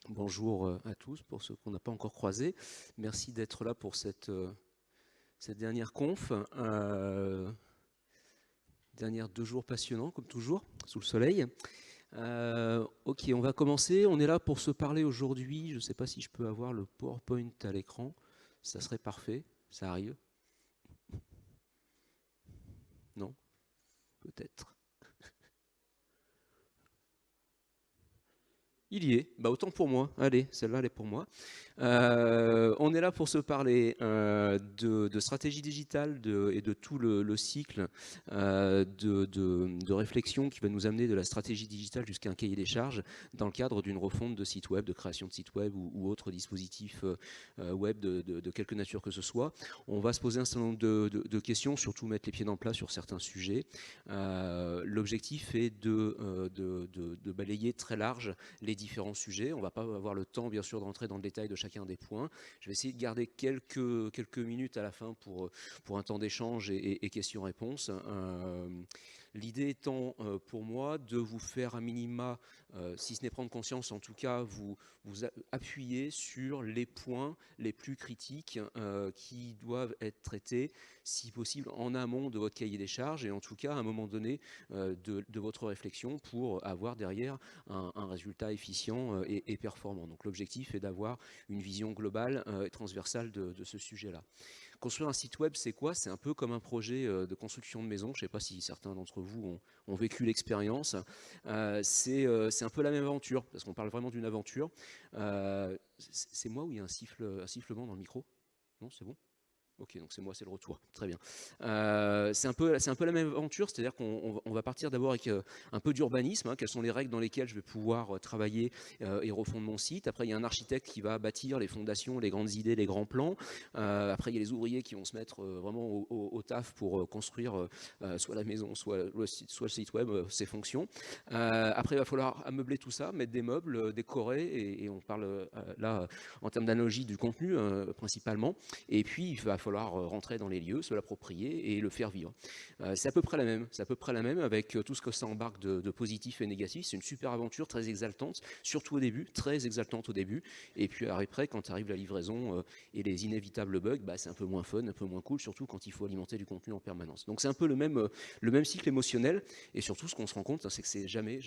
Bonjour à tous, pour ceux qu'on n'a pas encore croisés. Merci d'être là pour cette dernière conf. Dernière 2 jours passionnants, comme toujours, sous le soleil. Ok, on va commencer. On est là pour se parler aujourd'hui. Je ne sais pas si je peux avoir le PowerPoint à l'écran. Ça serait parfait. Ça arrive? Non? Peut-être. Il y est, bah autant pour moi. Allez, celle-là, elle est pour moi. On est là pour se parler de stratégie digitale et de tout le cycle de réflexion qui va nous amener de la stratégie digitale jusqu'à un cahier des charges dans le cadre d'une refonte de site web, de création de site web ou autre dispositif web de quelque nature que ce soit. On va se poser un certain nombre de questions, surtout mettre les pieds dans le plat sur certains sujets. L'objectif est de balayer très large les différents sujets. On ne va pas avoir le temps, bien sûr, de rentrer dans le détail de chacun des points. Je vais essayer de garder quelques minutes à la fin pour un temps d'échange et questions-réponses. L'idée étant pour moi de vous faire un minima, si ce n'est prendre conscience, en tout cas vous appuyer sur les points les plus critiques qui doivent être traités, si possible en amont de votre cahier des charges et en tout cas à un moment donné de votre réflexion pour avoir derrière un résultat efficient et performant. Donc l'objectif est d'avoir une vision globale et transversale de ce sujet-là. Construire un site web, c'est quoi? C'est un peu comme un projet de construction de maison. Je ne sais pas si certains d'entre vous ont vécu l'expérience. C'est un peu la même aventure, parce qu'on parle vraiment d'une aventure. C'est moi ou il y a un sifflement dans le micro? Non, c'est bon? Ok, donc c'est moi, c'est le retour. Très bien. C'est un peu la même aventure, c'est-à-dire qu'on va partir d'abord avec un peu d'urbanisme, hein, quelles sont les règles dans lesquelles je vais pouvoir travailler et refondre mon site. Après, il y a un architecte qui va bâtir les fondations, les grandes idées, les grands plans. Après, il y a les ouvriers qui vont se mettre vraiment au taf pour construire soit la maison, soit le site web, ses fonctions. Après, il va falloir ameubler tout ça, mettre des meubles, décorer, et on parle là en termes d'analogie du contenu principalement. Et puis, il va falloir rentrer dans les lieux, se l'approprier et le faire vivre. C'est à peu près la même avec tout ce que ça embarque de positif et négatif. C'est une super aventure très exaltante, surtout au début, très exaltante au début. Et puis après, quand arrive la livraison et les inévitables bugs, bah, c'est un peu moins fun, un peu moins cool, surtout quand il faut alimenter du contenu en permanence. Donc c'est un peu le même cycle émotionnel. Et surtout, ce qu'on se rend compte, c'est que c'est jamais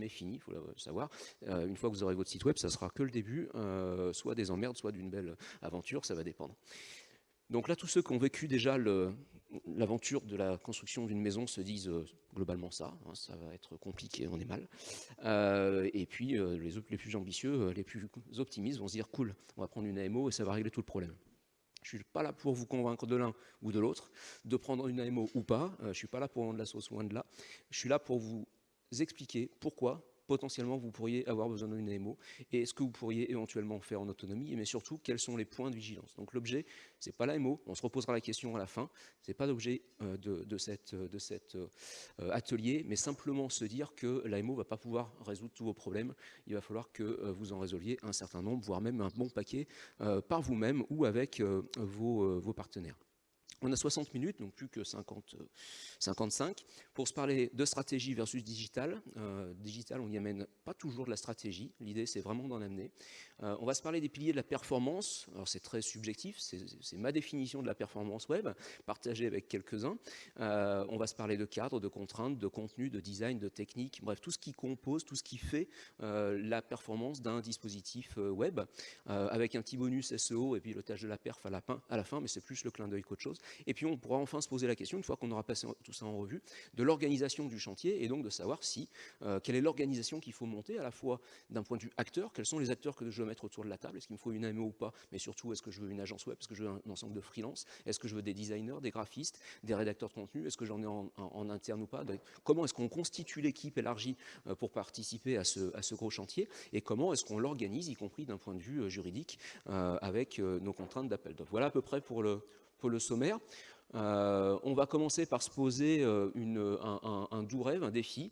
fini, il faut le savoir. Une fois que vous aurez votre site web, ça sera que le début, soit des emmerdes, soit d'une belle aventure, ça va dépendre. Donc là, tous ceux qui ont vécu déjà l'aventure de la construction d'une maison se disent globalement ça, hein, ça va être compliqué, on est mal. Et puis les plus ambitieux, les plus optimistes vont se dire cool, on va prendre une AMO et ça va régler tout le problème. Je ne suis pas là pour vous convaincre de l'un ou de l'autre, de prendre une AMO ou pas, je ne suis pas là pour vendre la sauce, loin de là. Je suis là pour vous expliquer pourquoi potentiellement vous pourriez avoir besoin d'une AMO et ce que vous pourriez éventuellement faire en autonomie, mais surtout quels sont les points de vigilance. Donc l'objet, c'est pas l'AMO, on se reposera la question à la fin, c'est pas l'objet de cet atelier, mais simplement se dire que l'AMO va pas pouvoir résoudre tous vos problèmes, il va falloir que vous en résolviez un certain nombre, voire même un bon paquet par vous-même ou avec vos partenaires. On a 60 minutes, donc plus que 55, pour se parler de stratégie versus digital. Digital, on n'y amène pas toujours de la stratégie. L'idée, c'est vraiment d'en amener. On va se parler des piliers de la performance. Alors, c'est très subjectif. C'est ma définition de la performance web, partagée avec quelques-uns. On va se parler de cadre, de contraintes, de contenu, de design, de technique. Bref, tout ce qui compose, tout ce qui fait la performance d'un dispositif web, avec un petit bonus SEO et pilotage de la perf à la fin, mais c'est plus le clin d'œil qu'autre chose. Et puis on pourra enfin se poser la question, une fois qu'on aura passé tout ça en revue, de l'organisation du chantier et donc de savoir quelle est l'organisation qu'il faut monter, à la fois d'un point de vue acteur, quels sont les acteurs que je veux mettre autour de la table, est-ce qu'il me faut une AMO ou pas, mais surtout est-ce que je veux une agence web, est-ce que je veux un ensemble de freelance, est-ce que je veux des designers, des graphistes, des rédacteurs de contenu, est-ce que j'en ai en interne ou pas, comment est-ce qu'on constitue l'équipe élargie pour participer à ce gros chantier et comment est-ce qu'on l'organise, y compris d'un point de vue juridique, avec nos contraintes d'appel d'offres. Voilà à peu près pour le sommaire. On va commencer par se poser un doux rêve, un défi,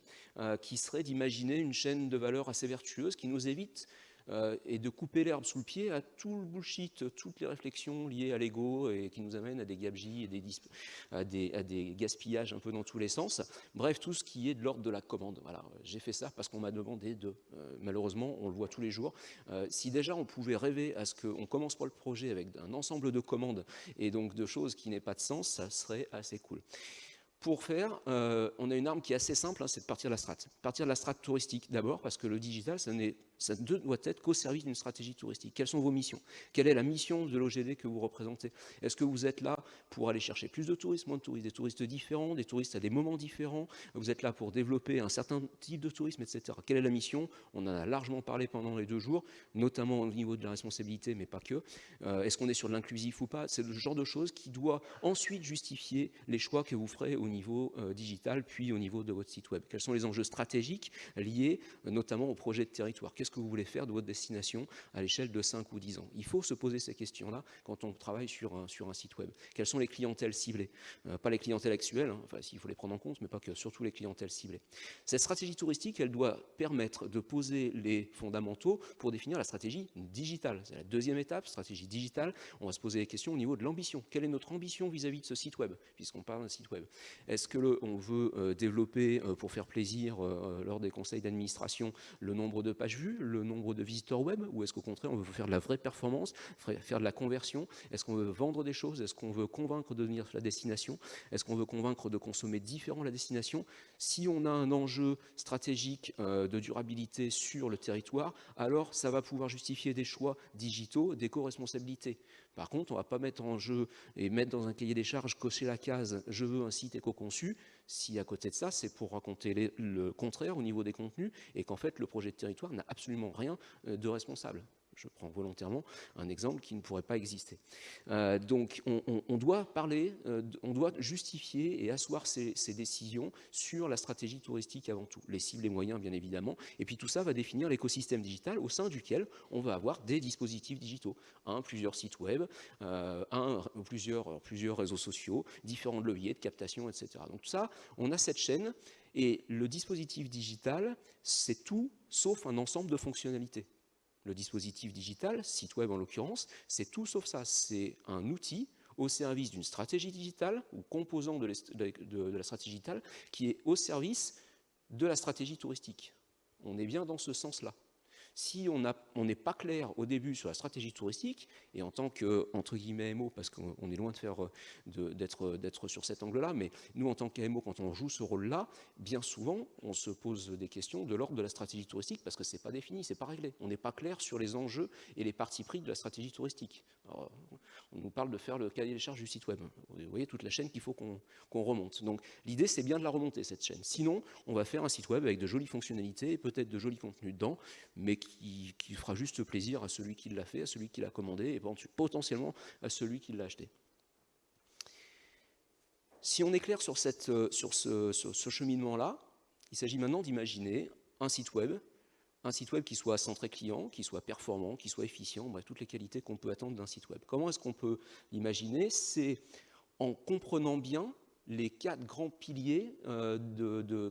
qui serait d'imaginer une chaîne de valeur assez vertueuse qui nous évite et de couper l'herbe sous le pied à tout le bullshit, toutes les réflexions liées à l'ego et qui nous amènent à des gabegies et à des gaspillages un peu dans tous les sens. Bref, tout ce qui est de l'ordre de la commande. Voilà, j'ai fait ça parce qu'on m'a demandé de. Malheureusement, on le voit tous les jours. Si déjà on pouvait rêver à ce qu'on commence pas le projet avec un ensemble de commandes et donc de choses qui n'aient pas de sens, ça serait assez cool. Pour faire, on a une arme qui est assez simple, hein, c'est de partir de la strate. Partir de la strate touristique d'abord, parce que le digital, ça ne doit être qu'au service d'une stratégie touristique. Quelles sont vos missions? Quelle est la mission de l'OGD que vous représentez? Est-ce que vous êtes là pour aller chercher plus de touristes, moins de touristes, des touristes différents, des touristes à des moments différents? Vous êtes là pour développer un certain type de tourisme, etc. Quelle est la mission? On en a largement parlé pendant les 2 jours, notamment au niveau de la responsabilité, mais pas que. Est-ce qu'on est sur de l'inclusif ou pas? C'est le genre de choses qui doit ensuite justifier les choix que vous ferez au niveau digital, puis au niveau de votre site web. Quels sont les enjeux stratégiques liés notamment au projet de territoire? Qu'est-ce que vous voulez faire de votre destination à l'échelle de 5 ou 10 ans? Il faut se poser ces questions-là quand on travaille sur un site web. Quelles sont les clientèles ciblées? Pas les clientèles actuelles, hein, enfin, il faut les prendre en compte, mais pas que, surtout les clientèles ciblées. Cette stratégie touristique, elle doit permettre de poser les fondamentaux pour définir la stratégie digitale. C'est la deuxième étape, stratégie digitale. On va se poser les questions au niveau de l'ambition. Quelle est notre ambition vis-à-vis de ce site web, puisqu'on parle d'un site web? Est-ce que on veut développer, pour faire plaisir lors des conseils d'administration, le nombre de pages vues, le nombre de visiteurs web, ou est-ce qu'au contraire on veut faire de la vraie performance, faire de la conversion? Est-ce qu'on veut vendre des choses? Est-ce qu'on veut convaincre de venir la destination? Est-ce qu'on veut convaincre de consommer différent la destination? Si on a un enjeu stratégique de durabilité sur le territoire, alors ça va pouvoir justifier des choix digitaux d'éco-responsabilité. Par contre, on ne va pas mettre en jeu et mettre dans un cahier des charges, cocher la case « je veux un site éco-conçu », si à côté de ça, c'est pour raconter le contraire au niveau des contenus et qu'en fait, le projet de territoire n'a absolument rien de responsable. Je prends volontairement un exemple qui ne pourrait pas exister. Donc, on doit parler, on doit justifier et asseoir ces décisions sur la stratégie touristique avant tout, les cibles et moyens bien évidemment, et puis tout ça va définir l'écosystème digital au sein duquel on va avoir des dispositifs digitaux, plusieurs sites web, plusieurs réseaux sociaux, différents leviers de captation, etc. Donc tout ça, on a cette chaîne, et le dispositif digital, c'est tout sauf un ensemble de fonctionnalités. Le dispositif digital, site web en l'occurrence, c'est tout sauf ça. C'est un outil au service d'une stratégie digitale ou composant de la stratégie digitale qui est au service de la stratégie touristique. On est bien dans ce sens-là. Si on n'est pas clair au début sur la stratégie touristique, et en tant que, entre guillemets, MO, parce qu'on est loin d'être sur cet angle-là, mais nous, en tant qu'MO, quand on joue ce rôle-là, bien souvent, on se pose des questions de l'ordre de la stratégie touristique, parce que c'est pas défini, c'est pas réglé. On n'est pas clair sur les enjeux et les parties pris de la stratégie touristique. Alors, on nous parle de faire le cahier des charges du site web. Vous voyez toute la chaîne qu'il faut qu'on remonte. Donc, l'idée, c'est bien de la remonter, cette chaîne. Sinon, on va faire un site web avec de jolies fonctionnalités et peut-être de jolis contenus dedans, mais qui fera juste plaisir à celui qui l'a fait, à celui qui l'a commandé et potentiellement à celui qui l'a acheté. Si on est clair sur ce cheminement-là, il s'agit maintenant d'imaginer un site web qui soit centré client, qui soit performant, qui soit efficient, bref, toutes les qualités qu'on peut attendre d'un site web. Comment est-ce qu'on peut l'imaginer? C'est en comprenant bien les 4 grands piliers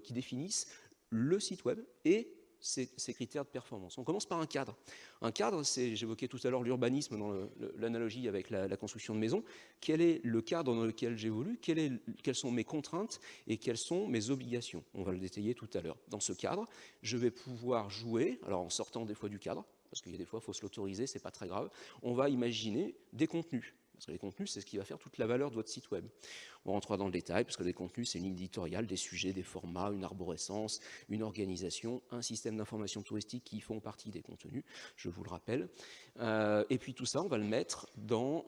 qui définissent le site web et ces critères de performance. On commence par un cadre. Un cadre, j'évoquais tout à l'heure l'urbanisme dans l'analogie avec la construction de maisons. Quel est le cadre dans lequel j'évolue? Quelles sont mes contraintes et quelles sont mes obligations? On va le détailler tout à l'heure. Dans ce cadre, je vais pouvoir jouer, alors en sortant des fois du cadre, parce qu'il y a des fois, il faut se l'autoriser, c'est pas très grave, on va imaginer des contenus. Parce que les contenus, c'est ce qui va faire toute la valeur de votre site web. On rentrera dans le détail, parce que les contenus, c'est une ligne éditoriale, des sujets, des formats, une arborescence, une organisation, un système d'information touristique qui font partie des contenus, je vous le rappelle. Et puis tout ça, on va le mettre dans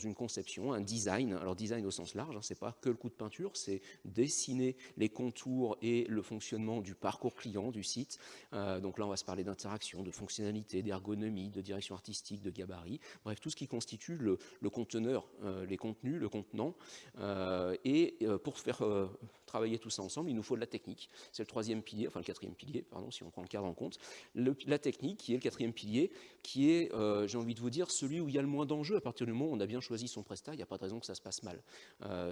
une conception, un design. Alors design au sens large, c'est pas que le coup de peinture, c'est dessiner les contours et le fonctionnement du parcours client du site. Donc là, on va se parler d'interaction, de fonctionnalité, d'ergonomie, de direction artistique, de gabarit, bref, tout ce qui constitue le conteneur, les contenus, le contenant. Et pour faire travailler tout ça ensemble, il nous faut de la technique. C'est le troisième pilier, enfin le quatrième pilier, pardon, si on prend le cadre en compte. La technique, qui est le quatrième pilier, qui est, j'ai envie de vous dire, celui où il y a le moins d'enjeux. À partir du moment où on a bien choisi son prestat, il n'y a pas de raison que ça se passe mal.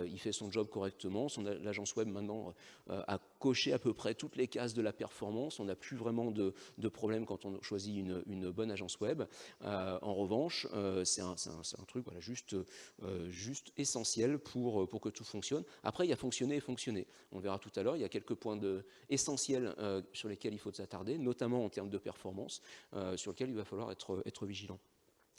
Il fait son job correctement, l'agence web maintenant a coché à peu près toutes les cases de la performance, on n'a plus vraiment de problème quand on choisit une bonne agence web. En revanche, c'est un truc voilà, juste essentiel pour que tout fonctionne. Après, il y a fonctionner et fonctionner. On verra tout à l'heure, il y a quelques points essentiels sur lesquels il faut s'attarder, notamment en termes de performance, sur lesquels il va falloir être vigilant.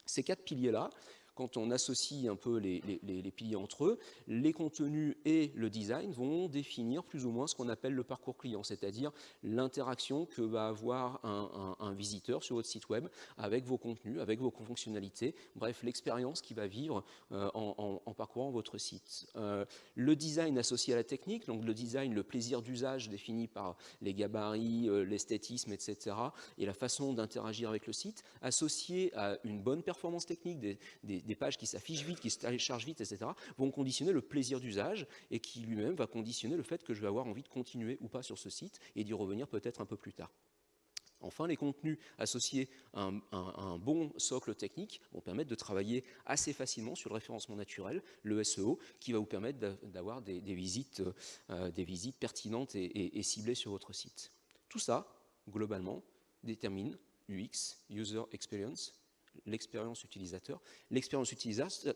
Ces 4 piliers-là, quand on associe un peu les piliers entre eux, les contenus et le design vont définir plus ou moins ce qu'on appelle le parcours client, c'est-à-dire l'interaction que va avoir un visiteur sur votre site web avec vos contenus, avec vos fonctionnalités, bref, l'expérience qu'il va vivre en parcourant votre site. Le design associé à la technique, donc le design, le plaisir d'usage défini par les gabarits, l'esthétisme, etc., et la façon d'interagir avec le site, associé à une bonne performance technique, des pages qui s'affichent vite, qui se téléchargent vite, etc., vont conditionner le plaisir d'usage et qui lui-même va conditionner le fait que je vais avoir envie de continuer ou pas sur ce site et d'y revenir peut-être un peu plus tard. Enfin, les contenus associés à un bon socle technique vont permettre de travailler assez facilement sur le référencement naturel, le SEO, qui va vous permettre d'avoir des visites pertinentes et ciblées sur votre site. Tout ça, globalement, détermine l'UX, User Experience, l'expérience utilisateur. L'expérience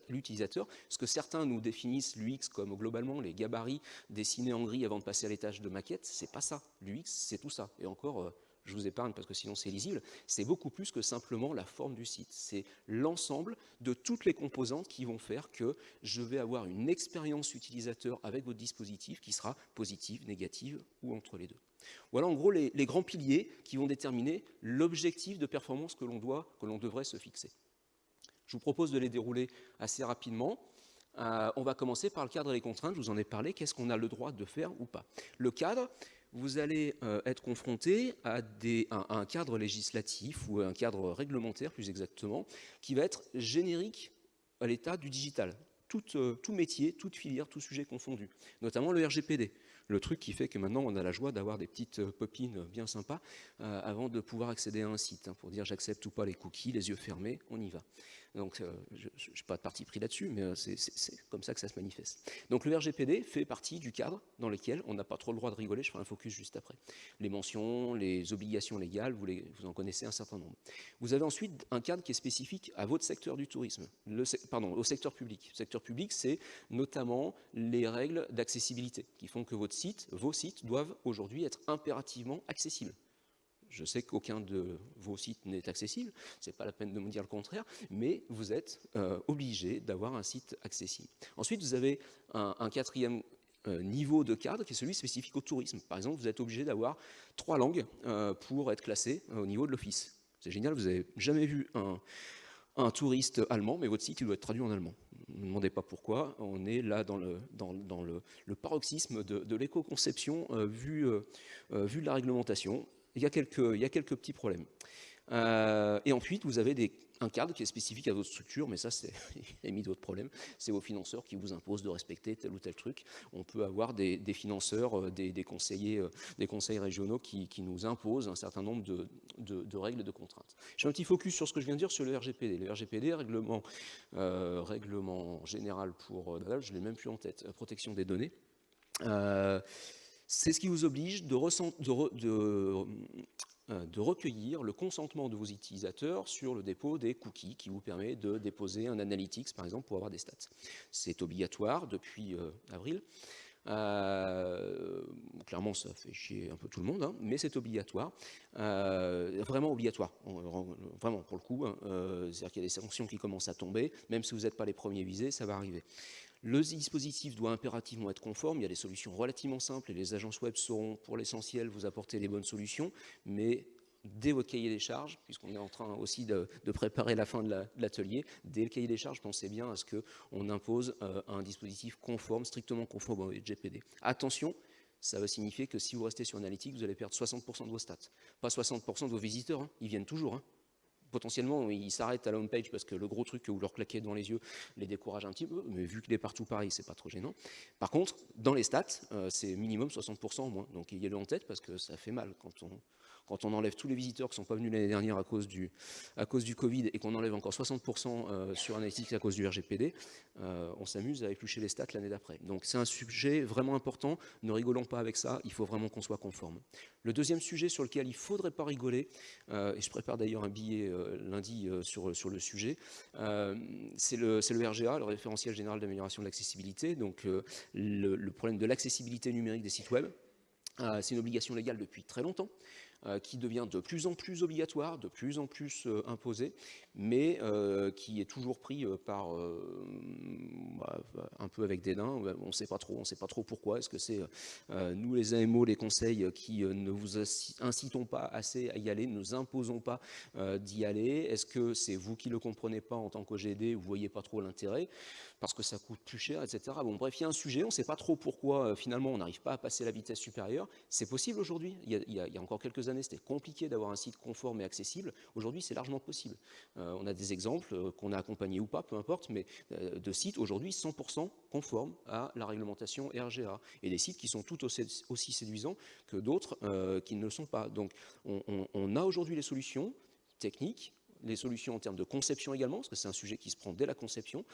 l'utilisateur, ce que certains nous définissent l'UX comme globalement les gabarits dessinés en gris avant de passer à l'étage de maquette, c'est pas ça. L'UX, c'est tout ça. Et encore, je vous épargne parce que sinon c'est lisible, c'est beaucoup plus que simplement la forme du site. C'est l'ensemble de toutes les composantes qui vont faire que je vais avoir une expérience utilisateur avec votre dispositif qui sera positive, négative ou entre les deux. Voilà en gros les grands piliers qui vont déterminer l'objectif de performance que l'on devrait se fixer. Je vous propose de les dérouler assez rapidement. On va commencer par le cadre et les contraintes, je vous en ai parlé, qu'est-ce qu'on a le droit de faire ou pas. Le cadre, vous allez être confronté à un cadre législatif ou un cadre réglementaire plus exactement, qui va être générique à l'état du digital. Tout métier, toute filière, tout sujet confondu, notamment le RGPD. Le truc qui fait que maintenant on a la joie d'avoir des petites popines bien sympas avant de pouvoir accéder à un site, pour dire j'accepte ou pas les cookies, les yeux fermés, on y va. Donc je n'ai pas de parti pris là-dessus, mais c'est comme ça que ça se manifeste. Donc le RGPD fait partie du cadre dans lequel on n'a pas trop le droit de rigoler, je ferai un focus juste après. Les mentions, les obligations légales, vous en connaissez un certain nombre. Vous avez ensuite un cadre qui est spécifique à votre secteur du tourisme, au secteur public. Le secteur public, c'est notamment les règles d'accessibilité qui font que vos sites doivent aujourd'hui être impérativement accessibles. Je sais qu'aucun de vos sites n'est accessible, ce n'est pas la peine de me dire le contraire, mais vous êtes obligé d'avoir un site accessible. Ensuite, vous avez un quatrième niveau de cadre qui est celui spécifique au tourisme. Par exemple, vous êtes obligé d'avoir 3 langues pour être classé au niveau de l'office. C'est génial, vous n'avez jamais vu un touriste allemand, mais votre site il doit être traduit en allemand. Ne me demandez pas pourquoi, on est là dans le paroxysme de l'éco-conception vu de la réglementation. Il y a quelques petits problèmes. Et ensuite, vous avez un cadre qui est spécifique à votre structure, mais ça, c'est émis d'autres problèmes. C'est vos financeurs qui vous imposent de respecter tel ou tel truc. On peut avoir des financeurs, des conseils régionaux qui nous imposent un certain nombre de règles et de contraintes. Je fais un petit focus sur ce que je viens de dire sur le RGPD. Le RGPD, règlement général pour, je ne l'ai même plus en tête, protection des données. C'est ce qui vous oblige de recueillir le consentement de vos utilisateurs sur le dépôt des cookies qui vous permet de déposer un analytics, par exemple, pour avoir des stats. C'est obligatoire depuis avril. Clairement, ça fait chier un peu tout le monde, hein, mais c'est obligatoire, vraiment obligatoire, vraiment pour le coup. C'est-à-dire qu'il y a des sanctions qui commencent à tomber, même si vous n'êtes pas les premiers visés, ça va arriver. Le dispositif doit impérativement être conforme, il y a des solutions relativement simples et les agences web sauront pour l'essentiel vous apporter les bonnes solutions, mais dès votre cahier des charges, puisqu'on est en train aussi de préparer la fin de l'atelier, dès le cahier des charges, pensez bien à ce qu'on impose un dispositif conforme, strictement conforme au RGPD. Attention, ça va signifier que si vous restez sur Analytics, vous allez perdre 60% de vos stats. Pas 60% de vos visiteurs, hein, ils viennent toujours. Hein. potentiellement, ils s'arrêtent à la home page parce que le gros truc que vous leur claquez dans les yeux les décourage un petit peu, mais vu qu'il est partout pareil, c'est pas trop gênant. Par contre, dans les stats, c'est minimum 60% en moins. Donc ayez-le en tête parce que ça fait mal quand on enlève tous les visiteurs qui ne sont pas venus l'année dernière à cause du Covid et qu'on enlève encore 60% sur Analytics à cause du RGPD, on s'amuse à éplucher les stats l'année d'après. Donc c'est un sujet vraiment important, ne rigolons pas avec ça, il faut vraiment qu'on soit conforme. Le deuxième sujet sur lequel il ne faudrait pas rigoler, et je prépare d'ailleurs un billet lundi sur le sujet, c'est le RGA, le référentiel général d'amélioration de l'accessibilité, donc le problème de l'accessibilité numérique des sites web. C'est une obligation légale depuis très longtemps, qui devient de plus en plus obligatoire, de plus en plus imposée, mais qui est toujours pris par un peu avec dédain. On ne sait pas trop pourquoi. Est-ce que c'est nous les AMO, les conseils, qui ne vous incitons pas assez à y aller, ne nous imposons pas d'y aller? Est-ce que c'est vous qui ne le comprenez pas en tant qu'OGD, vous ne voyez pas trop l'intérêt parce que ça coûte plus cher, etc. Bon, bref, il y a un sujet, on ne sait pas trop pourquoi finalement on n'arrive pas à passer la vitesse supérieure. C'est possible aujourd'hui. Il y a encore quelques années, c'était compliqué d'avoir un site conforme et accessible. Aujourd'hui, c'est largement possible. On a des exemples qu'on a accompagnés ou pas, peu importe, mais de sites aujourd'hui 100% conformes à la réglementation RGA et des sites qui sont tout aussi séduisants que d'autres qui ne le sont pas. Donc, on a aujourd'hui les solutions techniques, les solutions en termes de conception également, parce que c'est un sujet qui se prend dès la conception,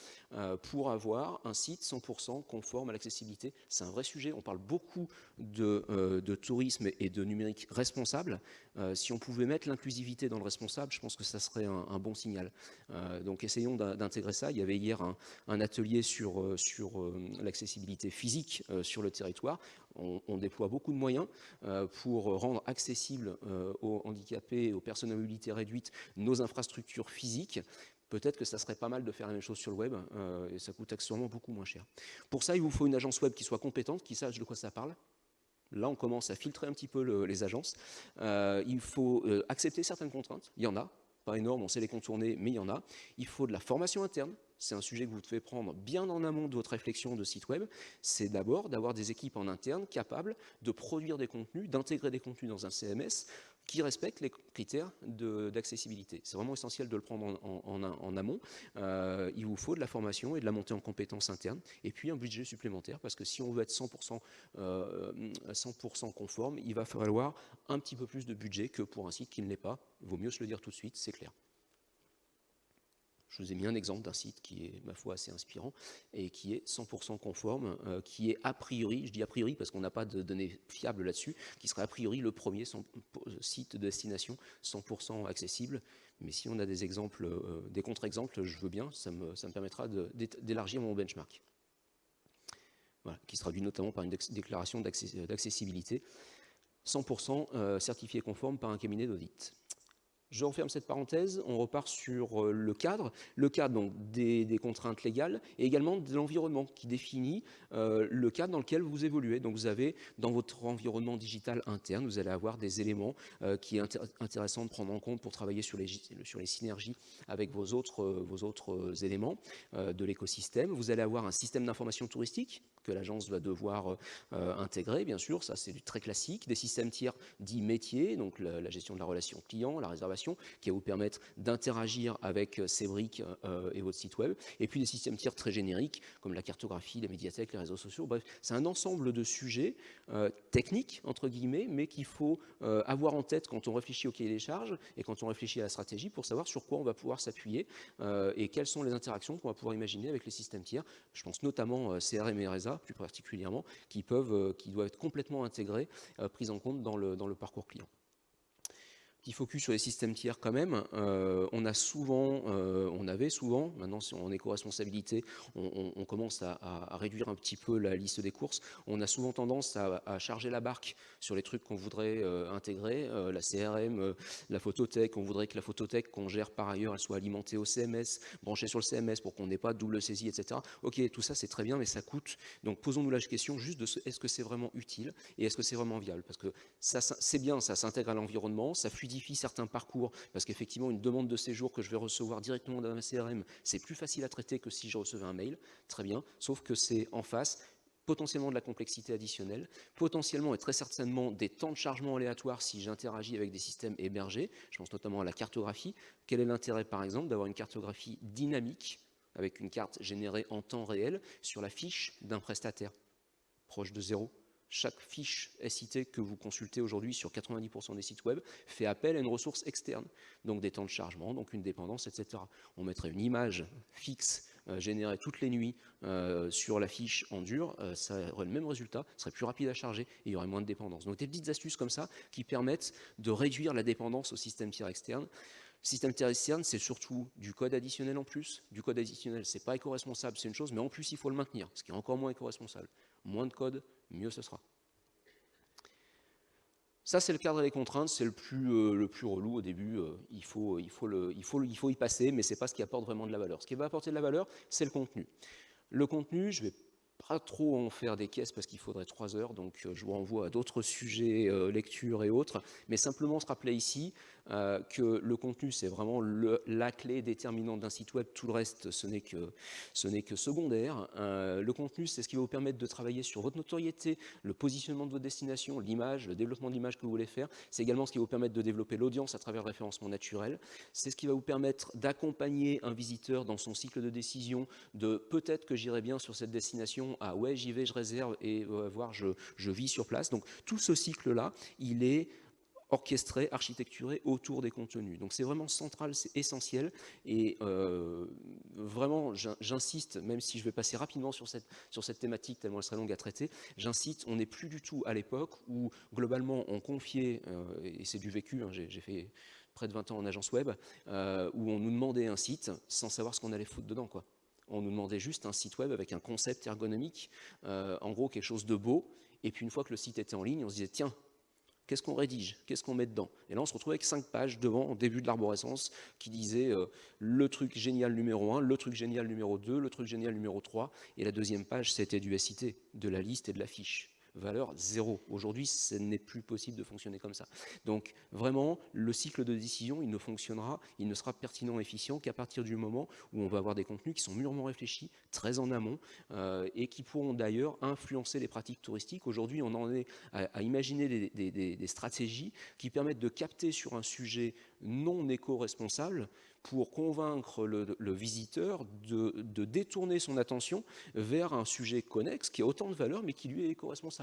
pour avoir un site 100% conforme à l'accessibilité. C'est un vrai sujet, on parle beaucoup de tourisme et de numérique responsable. Si on pouvait mettre l'inclusivité dans le responsable, je pense que ça serait un bon signal. Donc essayons d'intégrer ça. Il y avait hier un atelier sur l'accessibilité physique sur le territoire. On déploie beaucoup de moyens pour rendre accessible aux handicapés et aux personnes à mobilité réduite nos infrastructures physiques. Peut-être que ça serait pas mal de faire la même chose sur le web, et ça coûte accessoirement beaucoup moins cher. Pour ça, il vous faut une agence web qui soit compétente, qui sache de quoi ça parle. Là, on commence à filtrer un petit peu les agences. Il faut accepter certaines contraintes, il y en a, pas énorme, on sait les contourner, mais il y en a. Il faut de la formation interne. C'est un sujet que vous devez prendre bien en amont de votre réflexion de site web. C'est d'abord d'avoir des équipes en interne capables de produire des contenus, d'intégrer des contenus dans un CMS qui respectent les critères d'accessibilité. C'est vraiment essentiel de le prendre en amont. Il vous faut de la formation et de la montée en compétences internes, et puis un budget supplémentaire, parce que si on veut être 100% conforme, il va falloir un petit peu plus de budget que pour un site qui ne l'est pas. Il vaut mieux se le dire tout de suite, c'est clair. Je vous ai mis un exemple d'un site qui est, ma foi, assez inspirant et qui est 100% conforme, qui est a priori, je dis a priori parce qu'on n'a pas de données fiables là-dessus, qui serait a priori le premier site de destination 100% accessible. Mais si on a des exemples, des contre-exemples, je veux bien, ça me permettra d'élargir mon benchmark. Voilà, qui se traduit notamment par une déclaration d'accessibilité 100% certifiée conforme par un cabinet d'audit. Je referme cette parenthèse, on repart sur le cadre donc des contraintes légales et également de l'environnement qui définit le cadre dans lequel vous évoluez. Donc vous avez dans votre environnement digital interne, vous allez avoir des éléments qui est intéressant de prendre en compte pour travailler sur les synergies avec vos autres éléments de l'écosystème. Vous allez avoir un système d'information touristique que l'agence va devoir intégrer, bien sûr, ça c'est du très classique, des systèmes tiers dits métiers, donc la gestion de la relation client, la réservation, qui va vous permettre d'interagir avec ces briques et votre site web, et puis des systèmes tiers très génériques, comme la cartographie, les médiathèques, les réseaux sociaux, bref, c'est un ensemble de sujets techniques, entre guillemets, mais qu'il faut avoir en tête quand on réfléchit au cahier des charges et quand on réfléchit à la stratégie pour savoir sur quoi on va pouvoir s'appuyer et quelles sont les interactions qu'on va pouvoir imaginer avec les systèmes tiers. Je pense notamment CRM et RSA, plus particulièrement, qui doivent être complètement intégrés, pris en compte dans le parcours client. Petit focus sur les systèmes tiers quand même. On avait souvent, maintenant en éco-responsabilité, on commence à réduire un petit peu la liste des courses. On a souvent tendance à charger la barque sur les trucs qu'on voudrait intégrer, la CRM, la photothèque. On voudrait que la photothèque qu'on gère par ailleurs, elle soit alimentée au CMS, branchée sur le CMS pour qu'on n'ait pas de double saisie, etc. Ok, tout ça c'est très bien, mais ça coûte. Donc posons-nous la question juste de est-ce que c'est vraiment utile et est-ce que c'est vraiment viable? Parce que ça c'est bien, ça s'intègre à l'environnement, ça fluidifie certains parcours, parce qu'effectivement une demande de séjour que je vais recevoir directement dans ma CRM, c'est plus facile à traiter que si je recevais un mail, très bien, sauf que c'est en face potentiellement de la complexité additionnelle, potentiellement et très certainement des temps de chargement aléatoires si j'interagis avec des systèmes hébergés. Je pense notamment à la cartographie. Quel est l'intérêt, par exemple, d'avoir une cartographie dynamique avec une carte générée en temps réel sur la fiche d'un prestataire proche de zéro? Chaque fiche SIT que vous consultez aujourd'hui sur 90% des sites web fait appel à une ressource externe, donc des temps de chargement, donc une dépendance, etc. On mettrait une image fixe générée toutes les nuits sur la fiche en dur, ça aurait le même résultat, ce serait plus rapide à charger et il y aurait moins de dépendance. Donc des petites astuces comme ça qui permettent de réduire la dépendance au système tiers externe. Le système tiers externe, c'est surtout du code additionnel en plus. Du code additionnel, c'est pas éco-responsable, c'est une chose, mais en plus, il faut le maintenir, ce qui est encore moins éco-responsable. Moins de code, mieux ce sera. Ça, c'est le cadre et les contraintes, c'est le plus relou au début. Il faut y passer, mais ce n'est pas ce qui apporte vraiment de la valeur. Ce qui va apporter de la valeur, c'est le contenu. Le contenu, je vais pas trop en faire des caisses parce qu'il faudrait 3 heures, donc je vous renvoie à d'autres sujets, lecture et autres, mais simplement se rappeler ici que le contenu, c'est vraiment la clé déterminante d'un site web, tout le reste, ce n'est que secondaire. Le contenu, c'est ce qui va vous permettre de travailler sur votre notoriété, le positionnement de votre destination, l'image, le développement de l'image que vous voulez faire, c'est également ce qui va vous permettre de développer l'audience à travers le référencement naturel, c'est ce qui va vous permettre d'accompagner un visiteur dans son cycle de décision, de peut-être que j'irai bien sur cette destination, ah ouais j'y vais, je réserve et voir je vis sur place. Donc tout ce cycle-là, il est orchestré, architecturé autour des contenus. Donc c'est vraiment central, c'est essentiel et vraiment j'insiste, même si je vais passer rapidement sur cette thématique tellement elle serait longue à traiter, j'insiste, on n'est plus du tout à l'époque où globalement on confiait, et c'est du vécu, hein, j'ai fait près de 20 ans en agence web, où on nous demandait un site sans savoir ce qu'on allait foutre dedans, quoi. On nous demandait juste un site web avec un concept ergonomique, en gros quelque chose de beau, et puis une fois que le site était en ligne, on se disait tiens, qu'est-ce qu'on rédige, qu'est-ce qu'on met dedans? Et là on se retrouvait avec 5 pages devant, au début de l'arborescence, qui disaient le truc génial numéro 1, le truc génial numéro 2, le truc génial numéro 3, et la deuxième page c'était du SIT, de la liste et de la fiche. Valeur 0. Aujourd'hui, ce n'est plus possible de fonctionner comme ça. Donc vraiment, le cycle de décision, il ne fonctionnera, il ne sera pertinent et efficient qu'à partir du moment où on va avoir des contenus qui sont mûrement réfléchis, très en amont, et qui pourront d'ailleurs influencer les pratiques touristiques. Aujourd'hui, on en est à imaginer des stratégies qui permettent de capter sur un sujet non éco-responsable pour convaincre le visiteur de détourner son attention vers un sujet connexe qui a autant de valeur mais qui lui est éco-responsable.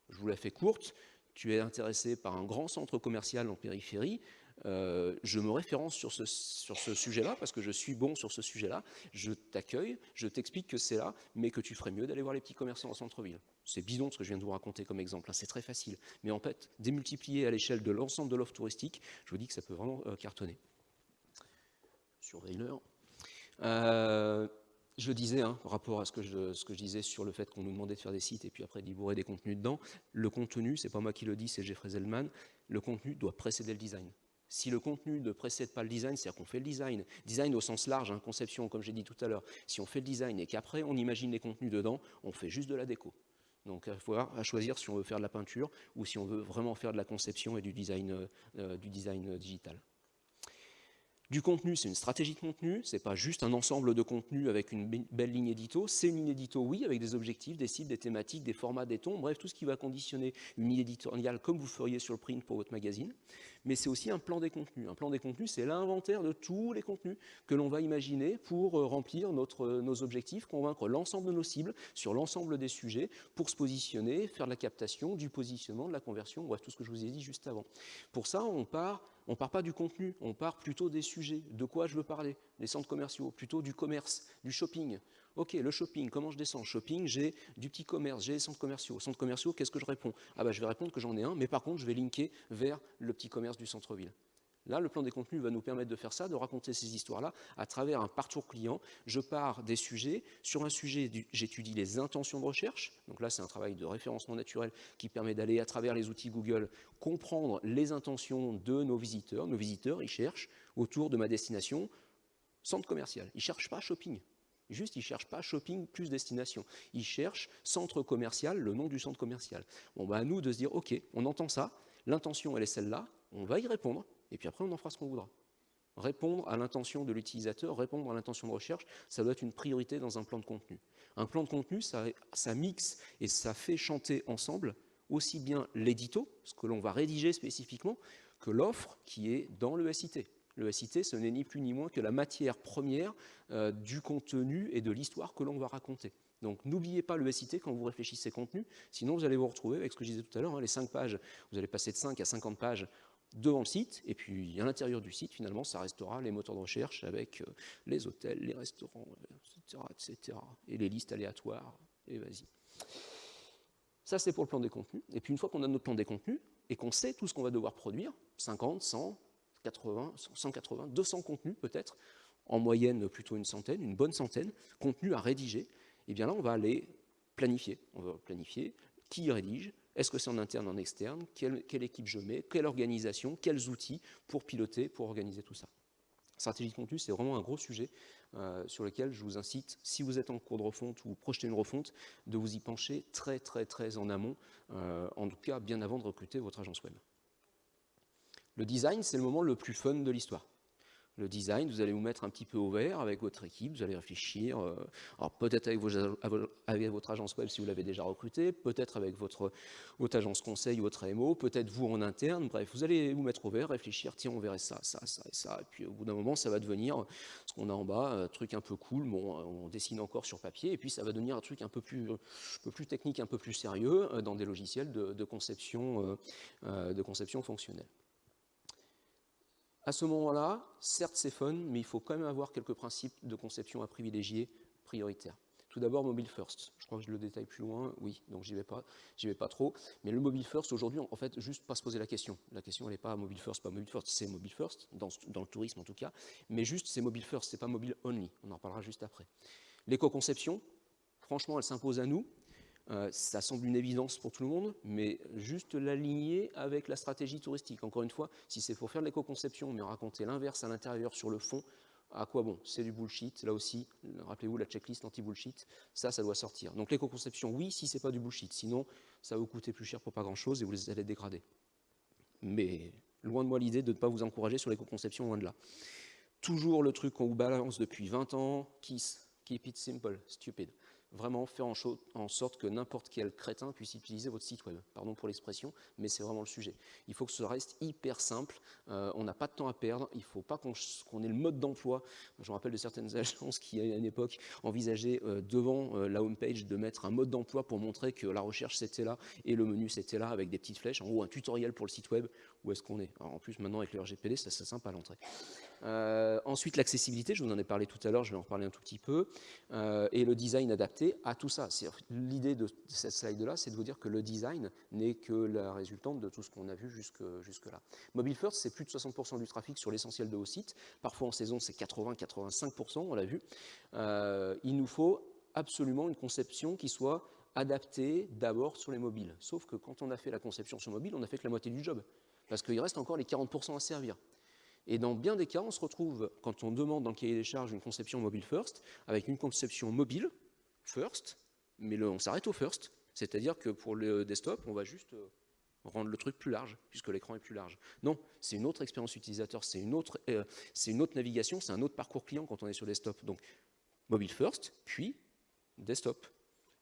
Je vous la fais courte, tu es intéressé par un grand centre commercial en périphérie, je me référence sur ce sujet-là parce que je suis bon sur ce sujet-là, je t'accueille, je t'explique que c'est là, mais que tu ferais mieux d'aller voir les petits commerçants en centre-ville. C'est bidon ce que je viens de vous raconter comme exemple, hein, c'est très facile, mais en fait, démultiplié à l'échelle de l'ensemble de l'offre touristique, je vous dis que ça peut vraiment cartonner. Surveille l'heure. Je disais, hein, par rapport à ce que je disais sur le fait qu'on nous demandait de faire des sites et puis après d'y bourrer des contenus dedans, le contenu, c'est pas moi qui le dis, c'est Jeffrey Zellman, le contenu doit précéder le design. Si le contenu ne précède pas le design, c'est-à-dire qu'on fait le design au sens large, hein, conception, comme j'ai dit tout à l'heure, si on fait le design et qu'après on imagine les contenus dedans, on fait juste de la déco. Donc il faut à choisir si on veut faire de la peinture ou si on veut vraiment faire de la conception et du design digital. Du contenu, c'est une stratégie de contenu, c'est pas juste un ensemble de contenus avec une belle ligne édito, c'est une ligne édito, oui, avec des objectifs, des cibles, des thématiques, des formats, des tons, bref, tout ce qui va conditionner une ligne éditoriale comme vous feriez sur le print pour votre magazine, mais c'est aussi un plan des contenus. Un plan des contenus, c'est l'inventaire de tous les contenus que l'on va imaginer pour remplir nos objectifs, convaincre l'ensemble de nos cibles sur l'ensemble des sujets pour se positionner, faire de la captation, du positionnement, de la conversion, bref, tout ce que je vous ai dit juste avant. Pour ça, on part pas du contenu, on part plutôt des sujets. De quoi je veux parler? Les centres commerciaux, plutôt du commerce, du shopping. Ok, le shopping, comment je descends? Shopping, j'ai du petit commerce, j'ai les centres commerciaux. Centres commerciaux, qu'est-ce que je réponds? Ah bah je vais répondre que j'en ai un, mais par contre je vais linker vers le petit commerce du centre-ville. Là, le plan des contenus va nous permettre de faire ça, de raconter ces histoires-là à travers un parcours client. Je pars des sujets. Sur un sujet, j'étudie les intentions de recherche. Donc là, c'est un travail de référencement naturel qui permet d'aller à travers les outils Google comprendre les intentions de nos visiteurs. Nos visiteurs, ils cherchent autour de ma destination centre commercial. Ils ne cherchent pas shopping. Juste, ils ne cherchent pas shopping plus destination. Ils cherchent centre commercial, le nom du centre commercial. Bon, bah, à nous de se dire, ok, on entend ça, l'intention, elle est celle-là, on va y répondre. Et puis après, on en fera ce qu'on voudra. Répondre à l'intention de l'utilisateur, répondre à l'intention de recherche, ça doit être une priorité dans un plan de contenu. Un plan de contenu, ça mixe et ça fait chanter ensemble aussi bien l'édito, ce que l'on va rédiger spécifiquement, que l'offre qui est dans le SIT. Le SIT, ce n'est ni plus ni moins que la matière première du contenu et de l'histoire que l'on va raconter. Donc n'oubliez pas le SIT quand vous réfléchissez contenu, sinon vous allez vous retrouver avec ce que je disais tout à l'heure, hein, les 5 pages, vous allez passer de 5 à 50 pages devant le site, et puis à l'intérieur du site, finalement, ça restera les moteurs de recherche avec les hôtels, les restaurants, etc., et les listes aléatoires, et vas-y. Ça, c'est pour le plan des contenus. Et puis une fois qu'on a notre plan des contenus, et qu'on sait tout ce qu'on va devoir produire, 50, 100, 80, 180, 200 contenus peut-être, en moyenne plutôt une centaine, une bonne centaine, contenus à rédiger, et bien là, on va les planifier. On va planifier qui rédige, est-ce que c'est en interne, en externe, quelle équipe je mets, quelle organisation, quels outils pour piloter, pour organiser tout ça. Stratégie de contenu, c'est vraiment un gros sujet sur lequel je vous incite, si vous êtes en cours de refonte ou vous projetez une refonte, de vous y pencher très très très en amont, en tout cas bien avant de recruter votre agence web. Le design, c'est le moment le plus fun de l'histoire. Le design, vous allez vous mettre un petit peu au vert avec votre équipe, vous allez réfléchir, alors peut-être avec votre agence web si vous l'avez déjà recruté, peut-être avec votre agence conseil ou votre AMO, peut-être vous en interne, bref, vous allez vous mettre au vert, réfléchir, tiens, on verrait ça, ça, ça et ça, et puis au bout d'un moment, ça va devenir ce qu'on a en bas, un truc un peu cool, bon, on dessine encore sur papier, et puis ça va devenir un truc un peu plus technique, un peu plus sérieux, dans des logiciels de conception fonctionnelle. À ce moment-là, certes c'est fun, mais il faut quand même avoir quelques principes de conception à privilégier prioritaires. Tout d'abord, mobile first. Je crois que je le détaille plus loin, oui, donc j'y vais pas trop. Mais le mobile first, aujourd'hui, en fait, juste pas se poser la question. La question, elle n'est pas mobile first, pas mobile first, c'est mobile first, dans le tourisme en tout cas, mais juste c'est mobile first, c'est pas mobile only. On en reparlera juste après. L'éco-conception, franchement, elle s'impose à nous. Ça semble une évidence pour tout le monde, mais juste l'aligner avec la stratégie touristique. Encore une fois, si c'est pour faire de l'éco-conception, mais raconter l'inverse à l'intérieur sur le fond, à quoi bon? C'est du bullshit, là aussi, rappelez-vous la checklist anti-bullshit, ça doit sortir. Donc l'éco-conception, oui, si c'est pas du bullshit, sinon ça va vous coûter plus cher pour pas grand-chose et vous allez dégrader. Mais loin de moi l'idée de ne pas vous encourager sur l'éco-conception, loin de là. Toujours le truc qu'on vous balance depuis 20 ans, KISS, keep it simple, stupid. Vraiment faire en sorte que n'importe quel crétin puisse utiliser votre site web. Pardon pour l'expression, mais c'est vraiment le sujet. Il faut que ce reste hyper simple, on n'a pas de temps à perdre, il ne faut pas qu'on ait le mode d'emploi. Je me rappelle de certaines agences qui, à une époque, envisageaient devant la homepage de mettre un mode d'emploi pour montrer que la recherche c'était là et le menu c'était là avec des petites flèches, en gros un tutoriel pour le site web, où est-ce qu'on est. Alors, en plus maintenant avec le RGPD, c'est sympa à l'entrée. Ensuite, l'accessibilité, je vous en ai parlé tout à l'heure, je vais en reparler un tout petit peu, et le design adapté à tout ça. L'idée de cette slide-là, c'est de vous dire que le design n'est que la résultante de tout ce qu'on a vu jusque-là. Mobile First, c'est plus de 60% du trafic sur l'essentiel de vos sites. Parfois en saison, c'est 80-85%, on l'a vu. Il nous faut absolument une conception qui soit adaptée d'abord sur les mobiles. Sauf que quand on a fait la conception sur mobile, on a fait que la moitié du job. Parce qu'il reste encore les 40% à servir. Et dans bien des cas, on se retrouve, quand on demande dans le cahier des charges une conception mobile first, avec une conception mobile first, mais on s'arrête au first. C'est-à-dire que pour le desktop, on va juste rendre le truc plus large, puisque l'écran est plus large. Non, c'est une autre expérience utilisateur, c'est une autre navigation, c'est un autre parcours client quand on est sur desktop. Donc, mobile first, puis desktop.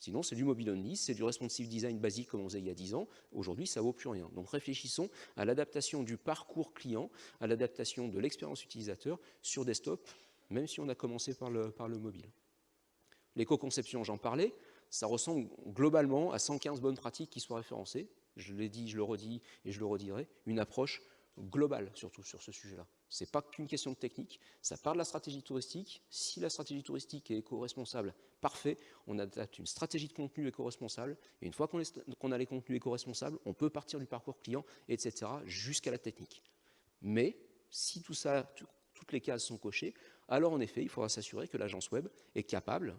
Sinon, c'est du mobile only, c'est du responsive design basique comme on faisait il y a 10 ans. Aujourd'hui, ça ne vaut plus rien. Donc réfléchissons à l'adaptation du parcours client, à l'adaptation de l'expérience utilisateur sur desktop, même si on a commencé par le mobile. L'éco-conception, j'en parlais, ça ressemble globalement à 115 bonnes pratiques qui soient référencées. Je l'ai dit, je le redis et je le redirai. Une approche globale surtout sur ce sujet-là. Ce n'est pas qu'une question de technique, ça part de la stratégie touristique. Si la stratégie touristique est éco-responsable, parfait, on adapte une stratégie de contenu éco-responsable, et une fois qu'on a les contenus éco-responsables, on peut partir du parcours client, etc., jusqu'à la technique. Mais si tout ça, toutes les cases sont cochées, alors en effet, il faudra s'assurer que l'agence web est capable,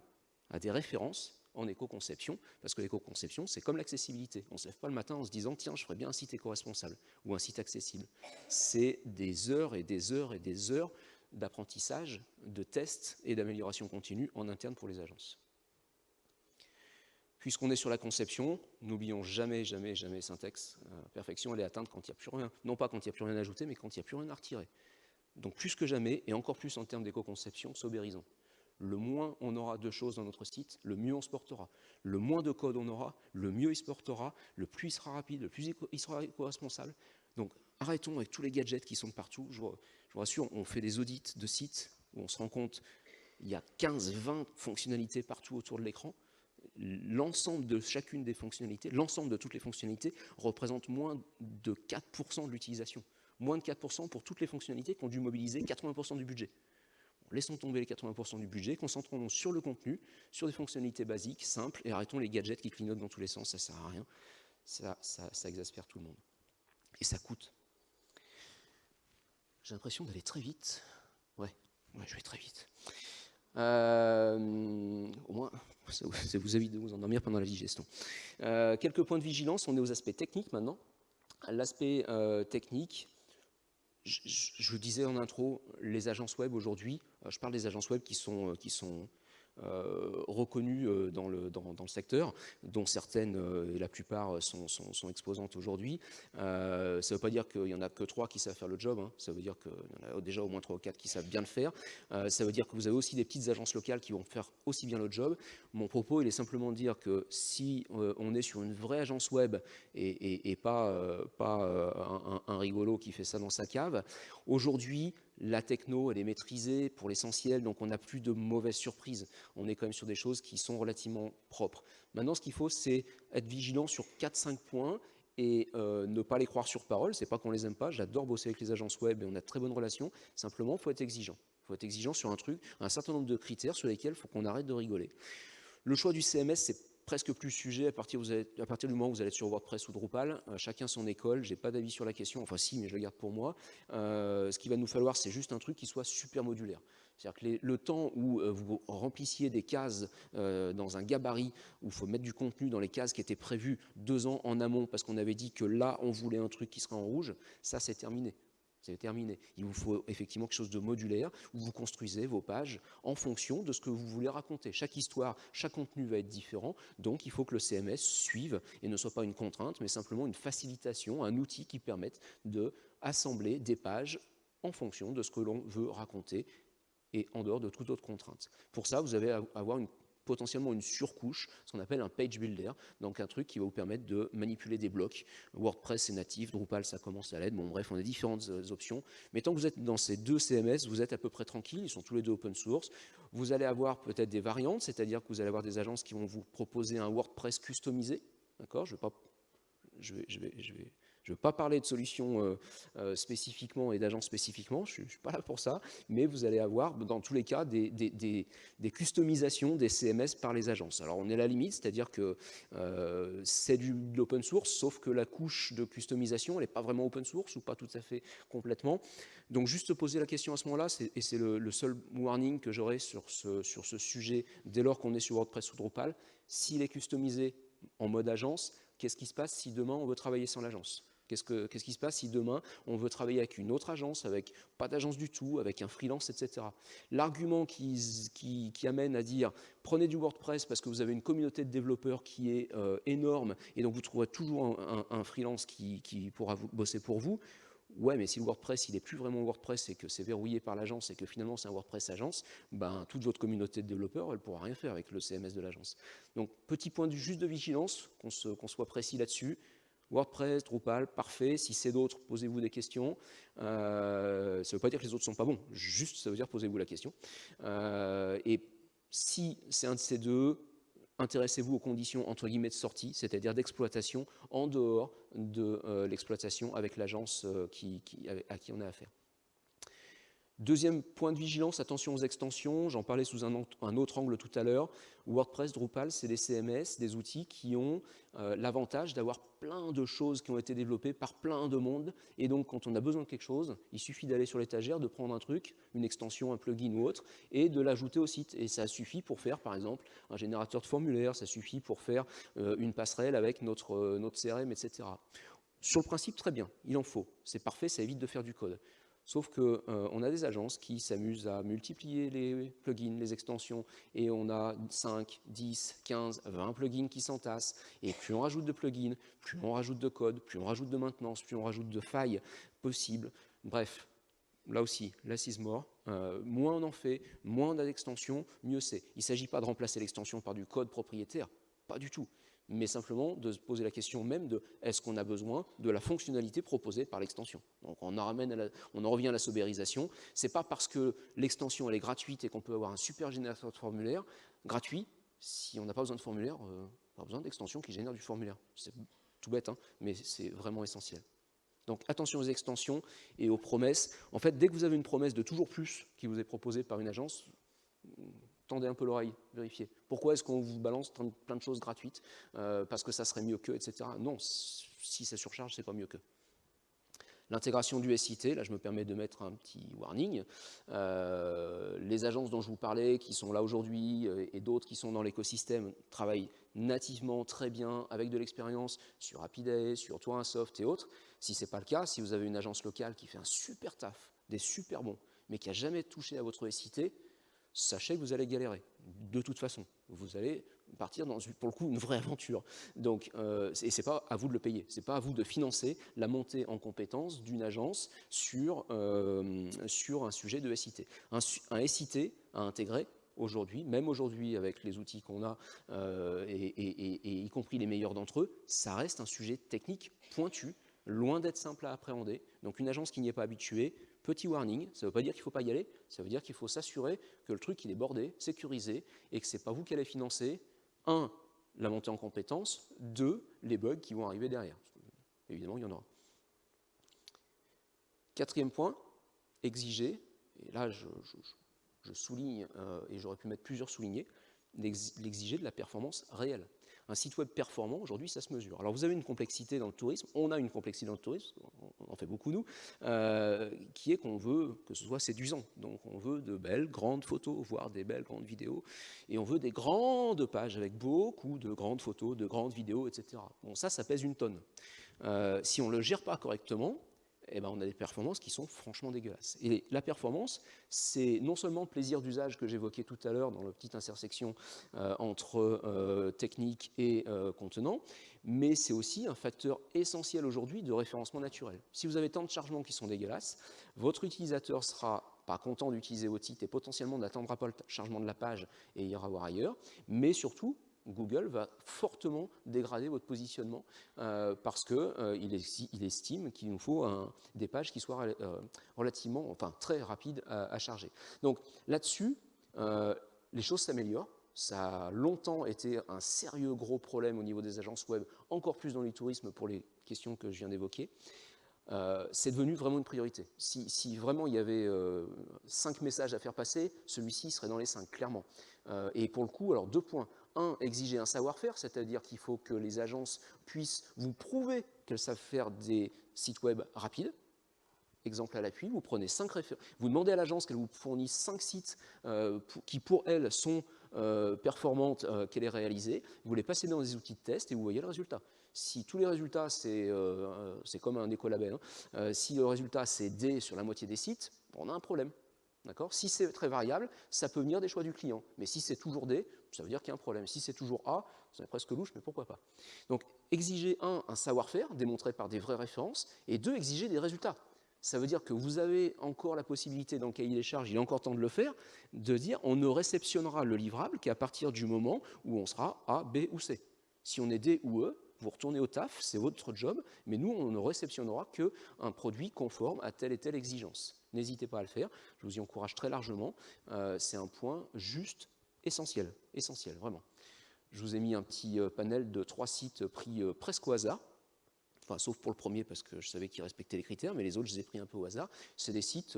à des références, en éco-conception, parce que l'éco-conception, c'est comme l'accessibilité. On ne se lève pas le matin en se disant « tiens, je ferais bien un site éco-responsable » ou un site accessible. C'est des heures et des heures et des heures d'apprentissage, de tests et d'amélioration continue en interne pour les agences. Puisqu'on est sur la conception, n'oublions jamais, jamais, jamais Syntex. Perfection, elle est atteinte quand il n'y a plus rien. Non pas quand il n'y a plus rien à ajouter, mais quand il n'y a plus rien à retirer. Donc plus que jamais, et encore plus en termes d'éco-conception, sobérisons. Le moins on aura de choses dans notre site, le mieux on se portera. Le moins de code on aura, le mieux il se portera, le plus il sera rapide, le plus il sera éco-responsable. Donc arrêtons avec tous les gadgets qui sont partout. Je vous rassure, on fait des audits de sites où on se rend compte il y a 15-20 fonctionnalités partout autour de l'écran. L'ensemble de chacune des fonctionnalités, l'ensemble de toutes les fonctionnalités représente moins de 4% de l'utilisation. Moins de 4% pour toutes les fonctionnalités qui ont dû mobiliser 80% du budget. Laissons tomber les 80% du budget, concentrons-nous sur le contenu, sur des fonctionnalités basiques, simples, et arrêtons les gadgets qui clignotent dans tous les sens, ça ne sert à rien. Ça exaspère tout le monde. Et ça coûte. J'ai l'impression d'aller très vite. Ouais, je vais très vite. Au moins, ça vous évite de vous endormir pendant la digestion. Quelques points de vigilance, on est aux aspects techniques maintenant. L'aspect technique, je vous disais en intro, les agences web aujourd'hui, je parle des agences web qui sont reconnues dans le secteur, dont certaines, et la plupart, sont exposantes aujourd'hui. Ça ne veut pas dire qu'il n'y en a que 3 qui savent faire le job, hein. Ça veut dire qu'il y en a déjà au moins 3 ou 4 qui savent bien le faire. Ça veut dire que vous avez aussi des petites agences locales qui vont faire aussi bien le job. Mon propos, il est simplement de dire que si on est sur une vraie agence web et pas un rigolo qui fait ça dans sa cave, aujourd'hui, la techno, elle est maîtrisée pour l'essentiel, donc on n'a plus de mauvaises surprises. On est quand même sur des choses qui sont relativement propres. Maintenant, ce qu'il faut, c'est être vigilant sur 4-5 points et ne pas les croire sur parole. C'est pas qu'on les aime pas, j'adore bosser avec les agences web et on a de très bonnes relations. Simplement, il faut être exigeant. Il faut être exigeant sur un certain nombre de critères sur lesquels il faut qu'on arrête de rigoler. Le choix du CMS, c'est presque plus sujet à partir du moment où vous allez être sur WordPress ou Drupal. Chacun son école, j'ai pas d'avis sur la question, enfin si, mais je le garde pour moi. Ce qu'il va nous falloir, c'est juste un truc qui soit super modulaire. C'est-à-dire que le temps où vous remplissiez des cases dans un gabarit, où il faut mettre du contenu dans les cases qui étaient prévues 2 ans en amont, parce qu'on avait dit que là, on voulait un truc qui sera en rouge, ça c'est terminé. C'est terminé. Il vous faut effectivement quelque chose de modulaire où vous construisez vos pages en fonction de ce que vous voulez raconter. Chaque histoire, chaque contenu va être différent, donc il faut que le CMS suive et ne soit pas une contrainte, mais simplement une facilitation, un outil qui permette d'assembler des pages en fonction de ce que l'on veut raconter et en dehors de toute autre contrainte. Pour ça, vous allez avoir potentiellement une surcouche, ce qu'on appelle un page builder, donc un truc qui va vous permettre de manipuler des blocs. WordPress c'est natif, Drupal ça commence à l'être, bon bref, on a différentes options, mais tant que vous êtes dans ces 2 CMS, vous êtes à peu près tranquille, ils sont tous les 2 open source. Vous allez avoir peut-être des variantes, c'est-à-dire que vous allez avoir des agences qui vont vous proposer un WordPress customisé, d'accord, je ne veux pas parler de solutions spécifiquement et d'agences spécifiquement, je ne suis pas là pour ça, mais vous allez avoir dans tous les cas des customisations des CMS par les agences. Alors on est à la limite, c'est-à-dire que c'est de l'open source, sauf que la couche de customisation, elle n'est pas vraiment open source ou pas tout à fait complètement. Donc juste se poser la question à ce moment-là, et c'est le seul warning que j'aurai sur ce sujet dès lors qu'on est sur WordPress ou Drupal, s'il est customisé en mode agence, qu'est-ce qui se passe si demain on veut travailler sans l'agence ? Qu'est-ce qui se passe si demain on veut travailler avec une autre agence, avec pas d'agence du tout, avec un freelance, etc. L'argument qui amène à dire prenez du WordPress parce que vous avez une communauté de développeurs qui est énorme et donc vous trouverez toujours un freelance qui pourra bosser pour vous. Ouais, mais si le WordPress il n'est plus vraiment WordPress et que c'est verrouillé par l'agence et que finalement c'est un WordPress agence, ben, toute votre communauté de développeurs elle ne pourra rien faire avec le CMS de l'agence. Donc petit point juste de vigilance, qu'on soit précis là-dessus. WordPress, Drupal, parfait. Si c'est d'autres, posez-vous des questions. Ça ne veut pas dire que les autres ne sont pas bons, juste ça veut dire posez-vous la question. Et si c'est un de ces deux, intéressez-vous aux conditions entre guillemets de sortie, c'est-à-dire d'exploitation en dehors de l'exploitation avec l'agence à qui on a affaire. Deuxième point de vigilance, attention aux extensions, j'en parlais sous un autre angle tout à l'heure. WordPress, Drupal, c'est des CMS, des outils qui ont l'avantage d'avoir plein de choses qui ont été développées par plein de monde, et donc quand on a besoin de quelque chose, il suffit d'aller sur l'étagère, de prendre un truc, une extension, un plugin ou autre, et de l'ajouter au site. Et ça suffit pour faire, par exemple, un générateur de formulaire, ça suffit pour faire une passerelle avec notre CRM, etc. Sur le principe, très bien, il en faut, c'est parfait, ça évite de faire du code. Sauf qu'on a des agences qui s'amusent à multiplier les plugins, les extensions, et on a 5, 10, 15, 20 plugins qui s'entassent, et plus on rajoute de plugins, plus on rajoute de code, plus on rajoute de maintenance, plus on rajoute de failles possibles. Bref, là aussi, less is more. Moins on en fait, moins on a d'extensions, mieux c'est. Il ne s'agit pas de remplacer l'extension par du code propriétaire, pas du tout, mais simplement de se poser la question même de est-ce qu'on a besoin de la fonctionnalité proposée par l'extension. Donc on en revient à la sobérisation. C'est pas parce que l'extension elle est gratuite et qu'on peut avoir un super générateur de formulaire gratuit, si on n'a pas besoin de formulaire, pas besoin d'extension qui génère du formulaire. C'est tout bête, hein, mais c'est vraiment essentiel. Donc attention aux extensions et aux promesses. En fait, dès que vous avez une promesse de toujours plus qui vous est proposée par une agence, tendez un peu l'oreille, vérifiez. Pourquoi est-ce qu'on vous balance plein de choses gratuites parce que ça serait mieux que, etc. Non, si ça surcharge, c'est pas mieux que. L'intégration du SIT, là je me permets de mettre un petit warning. Les agences dont je vous parlais, qui sont là aujourd'hui, et d'autres qui sont dans l'écosystème, travaillent nativement très bien, avec de l'expérience, sur Rapidae, sur Tourinsoft et autres. Si ce n'est pas le cas, si vous avez une agence locale qui fait un super taf, des super bons, mais qui n'a jamais touché à votre SIT, sachez que vous allez galérer, de toute façon. Vous allez partir dans, pour le coup, une vraie aventure. Donc, et ce n'est pas à vous de le payer, ce n'est pas à vous de financer la montée en compétence d'une agence sur un sujet de SIT. Un SIT à intégrer aujourd'hui, même aujourd'hui avec les outils qu'on a, et y compris les meilleurs d'entre eux, ça reste un sujet technique pointu, loin d'être simple à appréhender. Donc une agence qui n'y est pas habituée, petit warning, ça ne veut pas dire qu'il ne faut pas y aller, ça veut dire qu'il faut s'assurer que le truc il est bordé, sécurisé, et que ce n'est pas vous qui allez financer, 1, la montée en compétences, 2, les bugs qui vont arriver derrière. Évidemment, il y en aura. Quatrième point, exiger, et là je souligne, et j'aurais pu mettre plusieurs soulignés, l'exiger de la performance réelle. Un site web performant, aujourd'hui, ça se mesure. Alors, vous avez une complexité dans le tourisme, on a une complexité dans le tourisme, on en fait beaucoup, nous, qui est qu'on veut que ce soit séduisant. Donc, on veut de belles, grandes photos, voire des belles, grandes vidéos, et on veut des grandes pages avec beaucoup de grandes photos, de grandes vidéos, etc. Bon, ça pèse une tonne. Si on ne le gère pas correctement, eh ben, on a des performances qui sont franchement dégueulasses. Et la performance, c'est non seulement le plaisir d'usage que j'évoquais tout à l'heure dans la petite intersection entre technique et contenant, mais c'est aussi un facteur essentiel aujourd'hui de référencement naturel. Si vous avez tant de chargements qui sont dégueulasses, votre utilisateur sera pas content d'utiliser votre site et potentiellement n'attendra pas le chargement de la page et ira voir ailleurs, mais surtout, Google va fortement dégrader votre positionnement parce qu'il estime qu'il nous faut des pages qui soient relativement, enfin très rapides à charger. Donc là-dessus, les choses s'améliorent. Ça a longtemps été un sérieux gros problème au niveau des agences web, encore plus dans le tourisme pour les questions que je viens d'évoquer. C'est devenu vraiment une priorité. Si vraiment il y avait 5 messages à faire passer, celui-ci serait dans les 5, clairement. Et pour le coup, alors 2 points. 1, exiger un savoir-faire, c'est-à-dire qu'il faut que les agences puissent vous prouver qu'elles savent faire des sites web rapides. Exemple à l'appui, vous prenez 5 références, vous demandez à l'agence qu'elle vous fournisse 5 sites qui pour elle sont performantes, qu'elle ait réalisées, vous les passez dans des outils de test et vous voyez le résultat. Si tous les résultats, c'est comme un écolabel, hein, si le résultat c'est D sur la moitié des sites, on a un problème. Si c'est très variable, ça peut venir des choix du client. Mais si c'est toujours D, ça veut dire qu'il y a un problème. Si c'est toujours A, c'est presque louche, mais pourquoi pas. Donc, exiger, un savoir-faire, démontré par des vraies références, et 2, exiger des résultats. Ça veut dire que vous avez encore la possibilité, dans le cahier des charges, il est encore temps de le faire, de dire on ne réceptionnera le livrable qu'à partir du moment où on sera A, B ou C. Si on est D ou E, vous retournez au taf, c'est votre job, mais nous, on ne réceptionnera qu'un produit conforme à telle et telle exigence. N'hésitez pas à le faire, je vous y encourage très largement. C'est un point juste essentiel, vraiment. Je vous ai mis un petit panel de 3 sites pris presque au hasard, enfin, sauf pour le premier parce que je savais qu'il respectait les critères, mais les autres, je les ai pris un peu au hasard. C'est des sites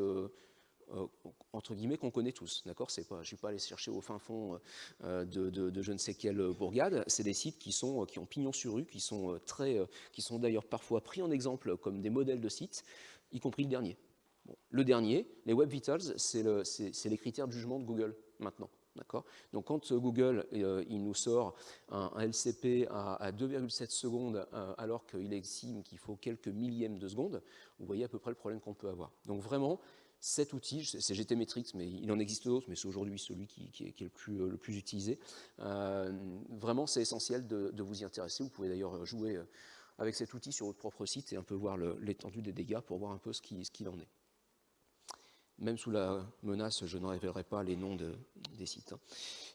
entre guillemets qu'on connaît tous, d'accord. Je ne suis pas allé chercher au fin fond de je ne sais quelle bourgade. C'est des sites qui ont pignon sur rue, qui sont d'ailleurs parfois pris en exemple comme des modèles de sites, y compris le dernier. Bon, le dernier, les Web Vitals, c'est les critères de jugement de Google maintenant. Donc quand Google il nous sort un LCP à 2,7 secondes alors qu'il estime qu'il faut quelques millièmes de seconde, vous voyez à peu près le problème qu'on peut avoir. Donc vraiment, cet outil, c'est GTmetrix, mais il en existe d'autres, mais c'est aujourd'hui celui qui est le plus utilisé. Vraiment, c'est essentiel de vous y intéresser. Vous pouvez d'ailleurs jouer avec cet outil sur votre propre site et un peu voir l'étendue des dégâts pour voir un peu ce qu'il en est. Même sous la menace, je ne révélerai pas les noms des sites.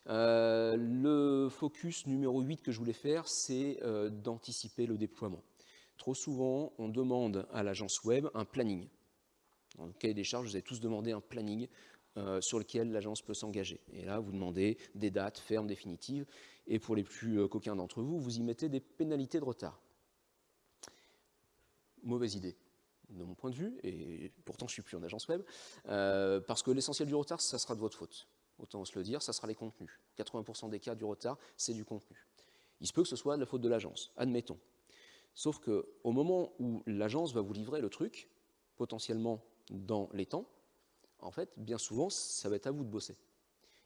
Le focus numéro 8 que je voulais faire, c'est d'anticiper le déploiement. Trop souvent, on demande à l'agence web un planning. Dans le cahier des charges, vous avez tous demandé un planning sur lequel l'agence peut s'engager. Et là, vous demandez des dates fermes, définitives, et pour les plus coquins d'entre vous, vous y mettez des pénalités de retard. Mauvaise idée, de mon point de vue, et pourtant je ne suis plus en agence web, parce que l'essentiel du retard, ça sera de votre faute. Autant se le dire, ça sera les contenus. 80% des cas du retard, c'est du contenu. Il se peut que ce soit de la faute de l'agence, admettons. Sauf qu'au moment où l'agence va vous livrer le truc, potentiellement dans les temps, en fait, bien souvent, ça va être à vous de bosser.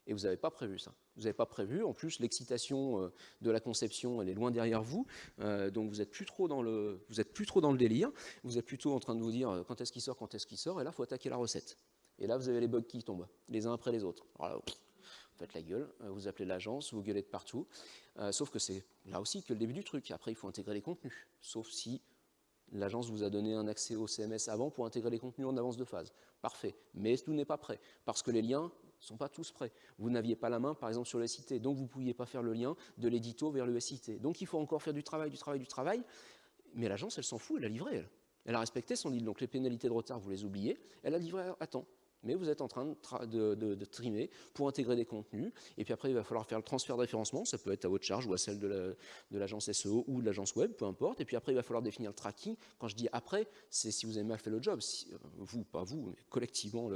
Et vous n'avez pas prévu ça. Vous n'avez pas prévu, en plus, l'excitation de la conception, elle est loin derrière vous, donc vous n'êtes plus trop dans le délire, vous êtes plutôt en train de vous dire quand est-ce qu'il sort, et là, il faut attaquer la recette. Et là, vous avez les bugs qui tombent, les uns après les autres. Alors là, vous faites la gueule, vous appelez l'agence, vous gueulez de partout, sauf que c'est là aussi que le début du truc. Après, il faut intégrer les contenus, sauf si l'agence vous a donné un accès au CMS avant pour intégrer les contenus en avance de phase. Parfait, mais tout n'est pas prêt, parce que les liens ne sont pas tous prêts. Vous n'aviez pas la main, par exemple, sur le SIT, donc vous ne pouviez pas faire le lien de l'édito vers le SIT. Donc il faut encore faire du travail, mais l'agence, elle s'en fout, elle a livré, elle. Elle a respecté son deal, donc les pénalités de retard, vous les oubliez, elle a livré à temps. Mais vous êtes en train de trimer pour intégrer des contenus, et puis après il va falloir faire le transfert de référencement, ça peut être à votre charge ou à celle de l'agence SEO ou de l'agence web, peu importe, et puis après il va falloir définir le tracking. Quand je dis après, c'est si vous avez mal fait le job, si, vous, pas vous, mais collectivement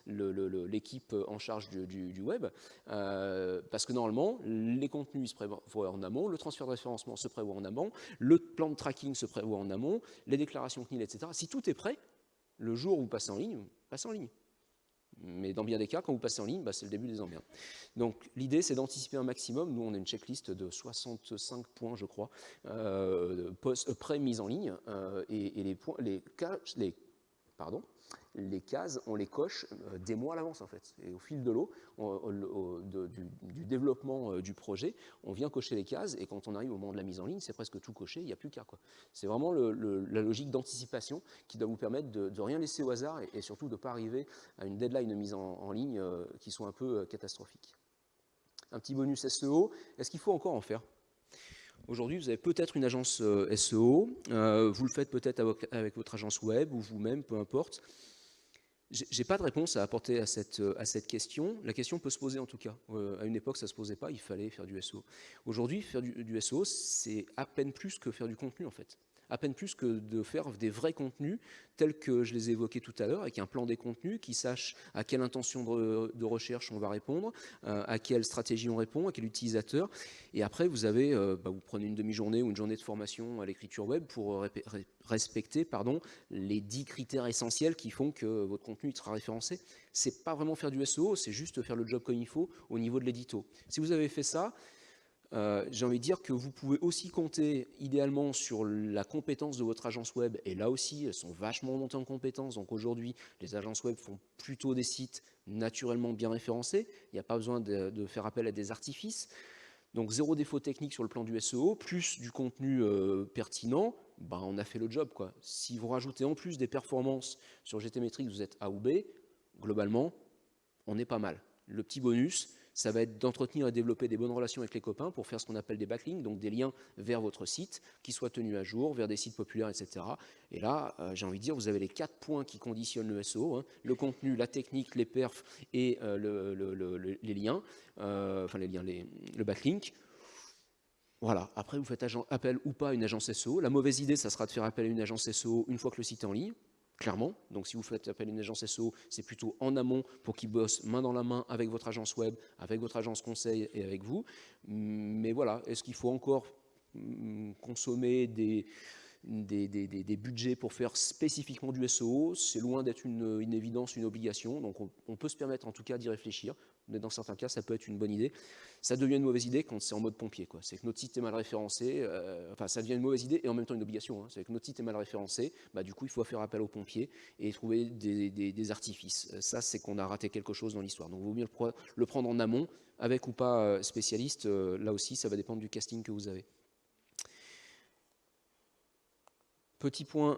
l'équipe en charge du web, parce que normalement les contenus se prévoient en amont, le transfert de référencement se prévoit en amont, le plan de tracking se prévoit en amont, les déclarations CNIL, etc. Si tout est prêt, le jour où vous passez en ligne, passez en ligne. Mais dans bien des cas, quand vous passez en ligne, c'est le début des emmerdes. Donc l'idée, c'est d'anticiper un maximum. Nous, on a une checklist de 65 points, je crois, pré-mise en ligne. Et les cases, on les coche des mois à l'avance, en fait. Et au fil de l'eau, du développement du projet, on vient cocher les cases, et quand on arrive au moment de la mise en ligne, c'est presque tout coché, il n'y a plus qu'à, quoi. C'est vraiment la logique d'anticipation qui doit vous permettre de ne rien laisser au hasard, et surtout de ne pas arriver à une deadline de mise en ligne qui soit un peu catastrophique. Un petit bonus SEO, est-ce qu'il faut encore en faire ? Aujourd'hui, vous avez peut-être une agence SEO, vous le faites peut-être avec votre agence web ou vous-même, peu importe. J'ai pas de réponse à apporter à cette question. La question peut se poser en tout cas. À une époque, ça ne se posait pas, il fallait faire du SEO. Aujourd'hui, faire du SEO, c'est à peine plus que faire du contenu en fait. À peine plus que de faire des vrais contenus tels que je les ai évoqués tout à l'heure, avec un plan des contenus qui sache à quelle intention de recherche on va répondre, à quelle stratégie on répond, à quel utilisateur. Et après, vous avez, vous prenez une demi-journée ou une journée de formation à l'écriture web pour respecter les 10 critères essentiels qui font que votre contenu sera référencé. C'est pas vraiment faire du SEO, c'est juste faire le job comme il faut au niveau de l'édito. Si vous avez fait ça, j'ai envie de dire que vous pouvez aussi compter idéalement sur la compétence de votre agence web, et là aussi elles sont vachement montées en compétences. Donc aujourd'hui les agences web font plutôt des sites naturellement bien référencés, il n'y a pas besoin de faire appel à des artifices. Donc zéro défaut technique sur le plan du SEO, plus du contenu pertinent, on a fait le job, quoi. Si vous rajoutez en plus des performances sur GTmetrix, vous êtes A ou B, globalement on est pas mal. Le petit bonus, ça va être d'entretenir et développer des bonnes relations avec les copains pour faire ce qu'on appelle des backlinks, donc des liens vers votre site qui soient tenus à jour, vers des sites populaires, etc. Et là, j'ai envie de dire, vous avez les 4 points qui conditionnent le SEO, hein, le contenu, la technique, les perfs et les liens, le backlink. Voilà, après vous faites appel ou pas à une agence SEO. La mauvaise idée, ça sera de faire appel à une agence SEO une fois que le site est en ligne. Clairement, donc si vous faites appel à une agence SEO, c'est plutôt en amont pour qu'ils bossent main dans la main avec votre agence web, avec votre agence conseil et avec vous. Mais voilà, est-ce qu'il faut encore consommer des budgets pour faire spécifiquement du SEO? C'est loin d'être une évidence, une obligation, donc on peut se permettre en tout cas d'y réfléchir. Mais dans certains cas, ça peut être une bonne idée. Ça devient une mauvaise idée quand c'est en mode pompier, quoi. C'est que notre site est mal référencé, ça devient une mauvaise idée et en même temps une obligation, hein. C'est que notre site est mal référencé, du coup il faut faire appel aux pompiers et trouver des artifices. Ça, c'est qu'on a raté quelque chose dans l'histoire. Donc il vaut mieux le prendre en amont, avec ou pas spécialiste. Là aussi, ça va dépendre du casting que vous avez. Petit point,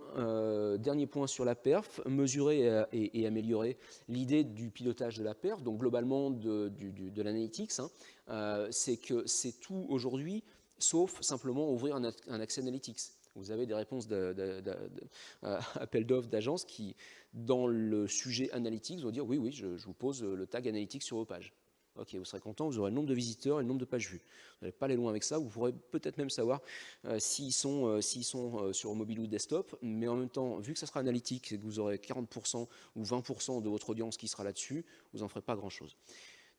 dernier point sur la perf, mesurer et améliorer l'idée du pilotage de la perf, donc globalement de l'analytics, hein, c'est que c'est tout aujourd'hui, sauf simplement ouvrir un accès analytics. Vous avez des réponses d'appels d'offres d'agences qui, dans le sujet analytics, vont dire oui, je vous pose le tag analytics sur vos pages. Ok, vous serez content, vous aurez le nombre de visiteurs et le nombre de pages vues. Vous n'allez pas aller loin avec ça, vous pourrez peut-être même savoir s'ils sont sur mobile ou desktop, mais en même temps, vu que ça sera analytique et que vous aurez 40% ou 20% de votre audience qui sera là-dessus, vous n'en ferez pas grand-chose.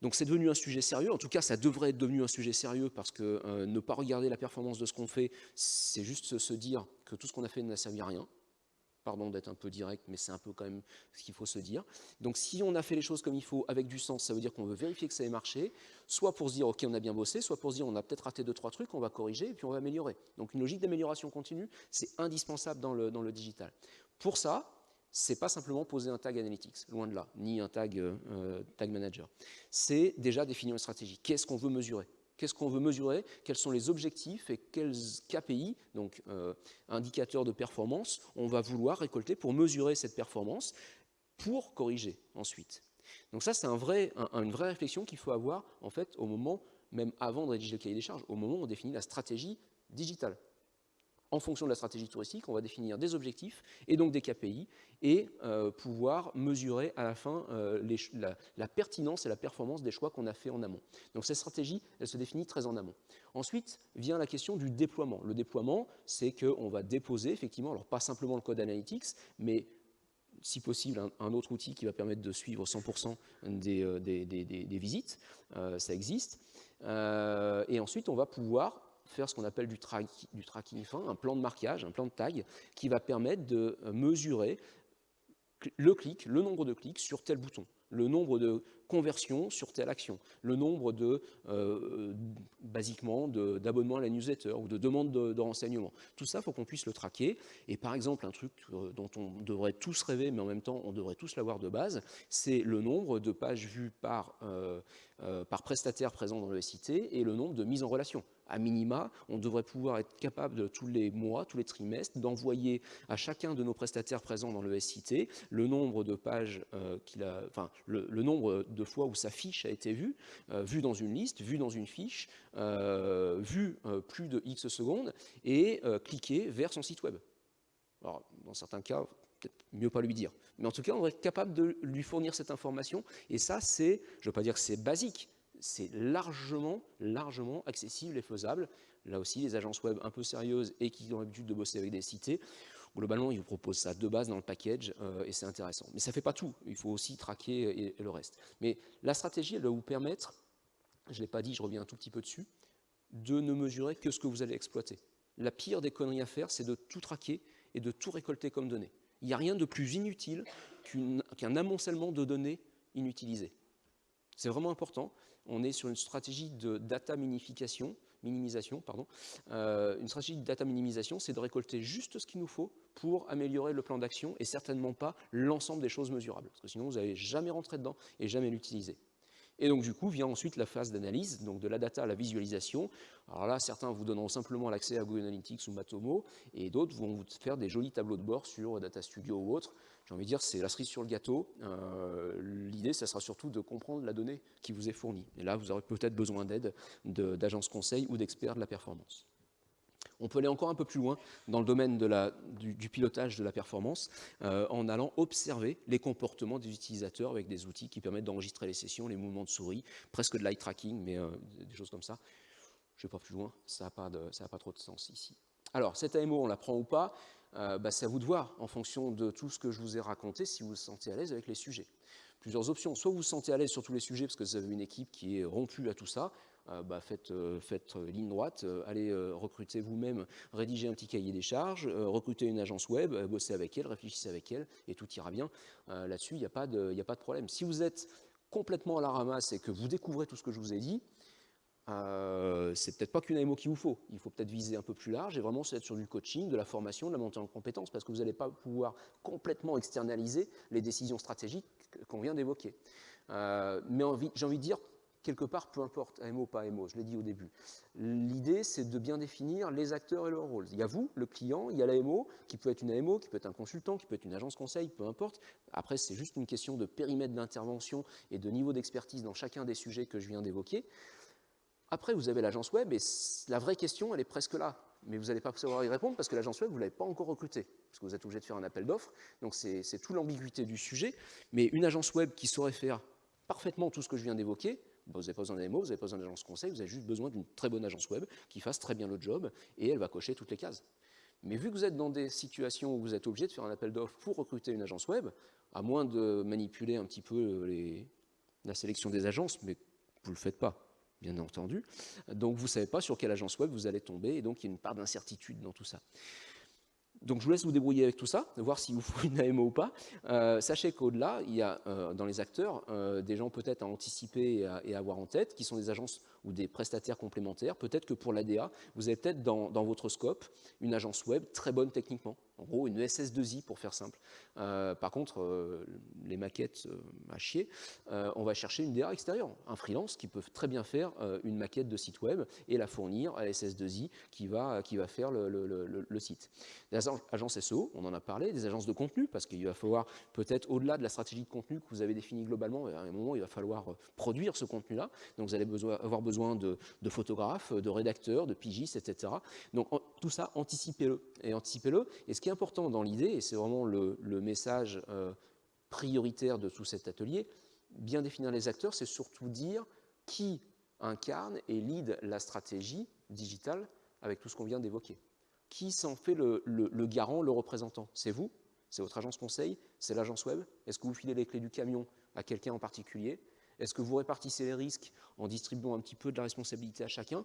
Donc c'est devenu un sujet sérieux, en tout cas ça devrait être devenu un sujet sérieux parce que ne pas regarder la performance de ce qu'on fait, c'est juste se dire que tout ce qu'on a fait n'a servi à rien. Pardon d'être un peu direct, mais c'est un peu quand même ce qu'il faut se dire. Donc si on a fait les choses comme il faut, avec du sens, ça veut dire qu'on veut vérifier que ça ait marché, soit pour se dire, ok, on a bien bossé, soit pour se dire, on a peut-être raté 2-3 trucs, on va corriger, et puis on va améliorer. Donc une logique d'amélioration continue, c'est indispensable dans le digital. Pour ça, c'est pas simplement poser un tag analytics, loin de là, ni un tag manager. C'est déjà définir une stratégie. Qu'est-ce qu'on veut mesurer ? Qu'est-ce qu'on veut mesurer? Quels sont les objectifs et quels KPI, donc indicateurs de performance, on va vouloir récolter pour mesurer cette performance, pour corriger ensuite. Donc ça, c'est une vraie réflexion qu'il faut avoir en fait au moment, même avant de rédiger le cahier des charges, au moment où on définit la stratégie digitale. En fonction de la stratégie touristique, on va définir des objectifs et donc des KPI et pouvoir mesurer à la fin la pertinence et la performance des choix qu'on a fait en amont. Donc cette stratégie, elle se définit très en amont. Ensuite vient la question du déploiement. Le déploiement, c'est qu'on va déposer effectivement, alors pas simplement le code analytics, mais si possible un autre outil qui va permettre de suivre 100% des visites, ça existe. Et ensuite, on va pouvoir faire ce qu'on appelle du tracking fin, un plan de marquage, un plan de tag, qui va permettre de mesurer le nombre de clics sur tel bouton, le nombre de conversions sur telle action, le nombre basiquement d'abonnements à la newsletter ou de demandes de renseignements. Tout ça, il faut qu'on puisse le traquer. Et par exemple, un truc dont on devrait tous rêver, mais en même temps, on devrait tous l'avoir de base, c'est le nombre de pages vues par prestataire présent dans le SIT et le nombre de mises en relation. À minima, on devrait pouvoir être capable de tous les mois, tous les trimestres, d'envoyer à chacun de nos prestataires présents dans le SIT le nombre de pages le nombre de fois où sa fiche a été vue, vue dans une liste, vue dans une fiche, vue plus de X secondes et cliquée vers son site web. Alors, dans certains cas, peut-être mieux pas lui dire. Mais en tout cas, on devrait être capable de lui fournir cette information. Et ça, je ne veux pas dire que c'est basique, c'est largement accessible et faisable. Là aussi, les agences web un peu sérieuses et qui ont l'habitude de bosser avec des cités, globalement, ils vous proposent ça de base dans le package et c'est intéressant. Mais ça ne fait pas tout, il faut aussi traquer et le reste. Mais la stratégie, elle doit vous permettre, je ne l'ai pas dit, je reviens un tout petit peu dessus, de ne mesurer que ce que vous allez exploiter. La pire des conneries à faire, c'est de tout traquer et de tout récolter comme données. Il n'y a rien de plus inutile qu'un amoncellement de données inutilisées. C'est vraiment important. On est sur une stratégie de data minimisation. Une stratégie de data minimisation, c'est de récolter juste ce qu'il nous faut pour améliorer le plan d'action et certainement pas l'ensemble des choses mesurables. Parce que sinon, vous n'allez jamais rentrer dedans et jamais l'utiliser. Et donc, du coup, vient ensuite la phase d'analyse, donc de la data à la visualisation. Alors là, certains vous donneront simplement l'accès à Google Analytics ou Matomo, et d'autres vont vous faire des jolis tableaux de bord sur Data Studio ou autre. J'ai envie de dire, c'est la cerise sur le gâteau. L'idée, ça sera surtout de comprendre la donnée qui vous est fournie. Et là, vous aurez peut-être besoin d'aide d'agences conseils ou d'experts de la performance. On peut aller encore un peu plus loin dans le domaine du pilotage de la performance en allant observer les comportements des utilisateurs avec des outils qui permettent d'enregistrer les sessions, les mouvements de souris, presque de l'eye tracking, mais des choses comme ça. Je ne vais pas plus loin, ça n'a pas trop de sens ici. Alors, cette AMO, on la prend ou pas, c'est à vous de voir en fonction de tout ce que je vous ai raconté, si vous vous sentez à l'aise avec les sujets. Plusieurs options, soit vous vous sentez à l'aise sur tous les sujets parce que vous avez une équipe qui est rompue à tout ça, faites ligne droite, allez recruter vous-même, rédiger un petit cahier des charges, recruter une agence web, bosser avec elle, réfléchissez avec elle, et tout ira bien. Là-dessus, il n'y a pas de problème. Si vous êtes complètement à la ramasse et que vous découvrez tout ce que je vous ai dit, c'est peut-être pas qu'une AMO qu'il vous faut. Il faut peut-être viser un peu plus large et vraiment être sur du coaching, de la formation, de la montée en compétences, parce que vous n'allez pas pouvoir complètement externaliser les décisions stratégiques qu'on vient d'évoquer. Mais j'ai envie de dire, quelque part, peu importe, AMO, pas AMO, je l'ai dit au début. L'idée, c'est de bien définir les acteurs et leur rôle. Il y a vous, le client, il y a l'AMO, qui peut être une AMO, qui peut être un consultant, qui peut être une agence conseil, peu importe. Après, c'est juste une question de périmètre d'intervention et de niveau d'expertise dans chacun des sujets que je viens d'évoquer. Après, vous avez l'agence web, et la vraie question, elle est presque là. Mais vous n'allez pas savoir y répondre parce que l'agence web, vous ne l'avez pas encore recrutée. Parce que vous êtes obligé de faire un appel d'offres. Donc, c'est toute l'ambiguïté du sujet. Mais une agence web qui saurait faire parfaitement tout ce que je viens d'évoquer, vous n'avez pas besoin d'AMO, vous n'avez pas besoin d'agence conseil, vous avez juste besoin d'une très bonne agence web qui fasse très bien le job et elle va cocher toutes les cases. Mais vu que vous êtes dans des situations où vous êtes obligé de faire un appel d'offres pour recruter une agence web, à moins de manipuler un petit peu la sélection des agences, mais vous ne le faites pas, bien entendu. Donc vous ne savez pas sur quelle agence web vous allez tomber, et donc il y a une part d'incertitude dans tout ça. Donc je vous laisse vous débrouiller avec tout ça, voir s'il vous faut une AMO ou pas. Sachez qu'au-delà, il y a dans les acteurs des gens peut-être à anticiper et à avoir en tête, qui sont des agences ou des prestataires complémentaires. Peut-être que pour l'ADA, vous avez peut-être dans votre scope une agence web très bonne techniquement. En gros, une SS2I pour faire simple. Par contre, les maquettes à chier, on va chercher une DA extérieure, un freelance qui peut très bien faire une maquette de site web et la fournir à SS2I qui va faire le site. Des agences SEO, on en a parlé, des agences de contenu, parce qu'il va falloir peut-être au-delà de la stratégie de contenu que vous avez définie globalement, à un moment il va falloir produire ce contenu-là, donc vous allez avoir besoin de photographes, de rédacteurs, de pigistes, etc. Donc tout ça, anticipez-le. Et ce qui est important dans l'idée, et c'est vraiment le message prioritaire de tout cet atelier, bien définir les acteurs, c'est surtout dire qui incarne et lead la stratégie digitale avec tout ce qu'on vient d'évoquer. Qui s'en fait le garant, le représentant? C'est vous? C'est votre agence conseil? C'est l'agence web? Est-ce que vous filez les clés du camion à quelqu'un en particulier? Est-ce que vous répartissez les risques en distribuant un petit peu de la responsabilité à chacun?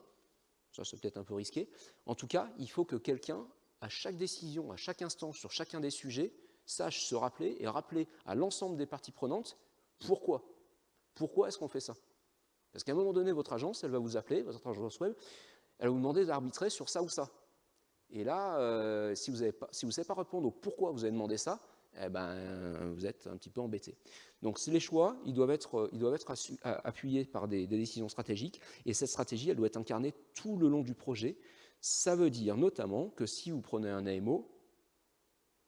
Ça, c'est peut-être un peu risqué. En tout cas, il faut que quelqu'un, à chaque décision, à chaque instant, sur chacun des sujets, sache se rappeler et rappeler à l'ensemble des parties prenantes pourquoi. Pourquoi est-ce qu'on fait ça? Parce qu'à un moment donné, votre agence, elle va vous appeler, votre agence web, elle va vous demander d'arbitrer sur ça ou ça. Et là, si vous ne savez pas répondre au pourquoi vous avez demandé ça, eh ben, vous êtes un petit peu embêté. Donc les choix, ils doivent être appuyés par des décisions stratégiques, et cette stratégie, elle doit être incarnée tout le long du projet. Ça veut dire notamment que si vous prenez un AMO,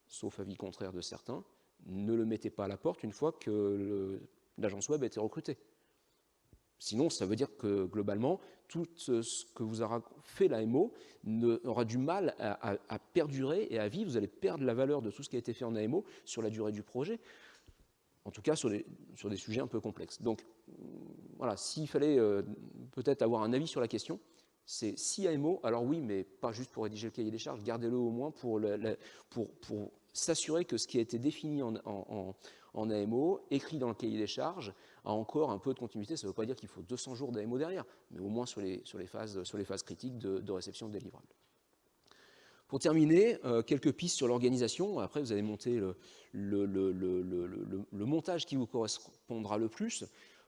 sauf avis contraire de certains, ne le mettez pas à la porte une fois que l'agence web a été recrutée. Sinon, ça veut dire que, globalement, tout ce que vous aura fait l'AMO aura du mal à perdurer et à vivre. Vous allez perdre la valeur de tout ce qui a été fait en AMO sur la durée du projet, en tout cas sur des sujets un peu complexes. Donc, voilà, s'il fallait peut-être avoir un avis sur la question, c'est si AMO, alors oui, mais pas juste pour rédiger le cahier des charges, gardez-le au moins pour s'assurer que ce qui a été défini en AMO, écrit dans le cahier des charges, a encore un peu de continuité. Ça ne veut pas dire qu'il faut 200 jours d'AMO derrière, mais au moins sur les phases critiques de réception de délivrable. Pour terminer, quelques pistes sur l'organisation. Après, vous allez monter le montage qui vous correspondra le plus.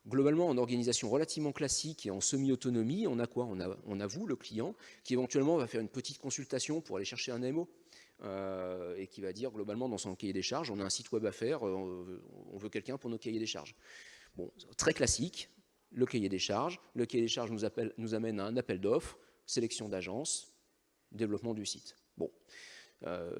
Globalement, en organisation relativement classique et en semi-autonomie, on a quoi? On a vous, le client, qui éventuellement va faire une petite consultation pour aller chercher un AMO. Et qui va dire globalement dans son cahier des charges, on a un site web à faire, on veut quelqu'un pour nos cahiers des charges. Bon, très classique, le cahier des charges. Le cahier des charges nous amène à un appel d'offres, sélection d'agence, développement du site. Bon,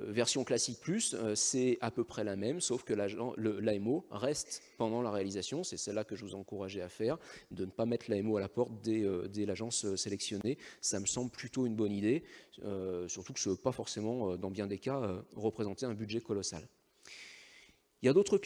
version classique plus, c'est à peu près la même, sauf que l'AMO reste pendant la réalisation. C'est celle-là que je vous encourageais à faire, de ne pas mettre l'AMO à la porte dès l'agence sélectionnée. Ça me semble plutôt une bonne idée, surtout que ça ne veut pas forcément, dans bien des cas, représenter un budget colossal. Il y a d'autres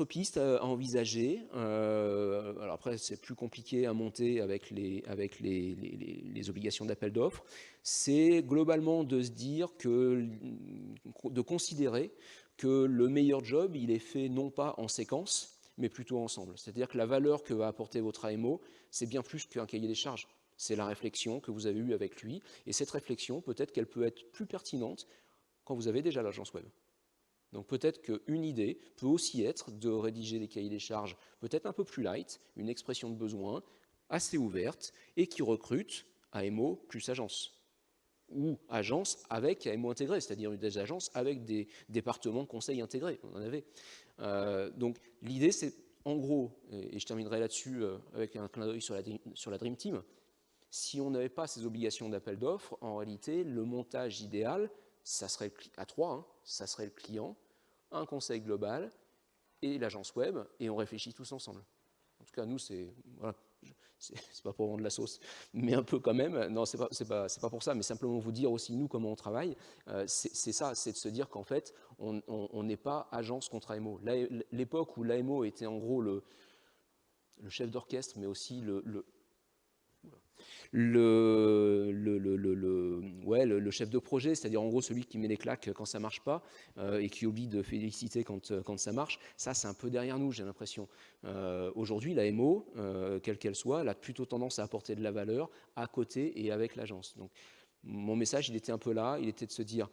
pistes à envisager. Alors après, c'est plus compliqué à monter avec les obligations d'appel d'offres. C'est globalement de se dire de considérer que le meilleur job, il est fait non pas en séquence, mais plutôt ensemble. C'est-à-dire que la valeur que va apporter votre AMO, c'est bien plus qu'un cahier des charges. C'est la réflexion que vous avez eue avec lui. Et cette réflexion, peut-être qu'elle peut être plus pertinente quand vous avez déjà l'agence web. Donc peut-être qu'une idée peut aussi être de rédiger des cahiers des charges peut-être un peu plus light, une expression de besoin assez ouverte et qui recrute AMO plus agence. Ou agence avec AMO intégré, c'est-à-dire des agences avec des départements conseils intégrés. On en avait. Donc l'idée, c'est en gros, et je terminerai là-dessus avec un clin d'œil sur la Dream Team, si on n'avait pas ces obligations d'appel d'offres, en réalité, le montage idéal, ça serait à 3, hein, ça serait le client, un conseil global et l'agence web, et on réfléchit tous ensemble. En tout cas, nous, voilà, c'est pas pour vendre la sauce, mais un peu quand même. Non, c'est pas pour ça, mais simplement vous dire aussi nous comment on travaille. C'est ça, c'est de se dire qu'en fait, on n'est pas agence contre AMO. L'époque où l'AMO était en gros le chef d'orchestre, mais aussi le chef de projet, c'est-à-dire en gros celui qui met les claques quand ça marche pas et qui oublie de féliciter quand ça marche, ça c'est un peu derrière nous, j'ai l'impression. Aujourd'hui, la MO, quelle qu'elle soit, elle a plutôt tendance à apporter de la valeur à côté et avec l'agence. Donc mon message, il était un peu là, il était de se dire,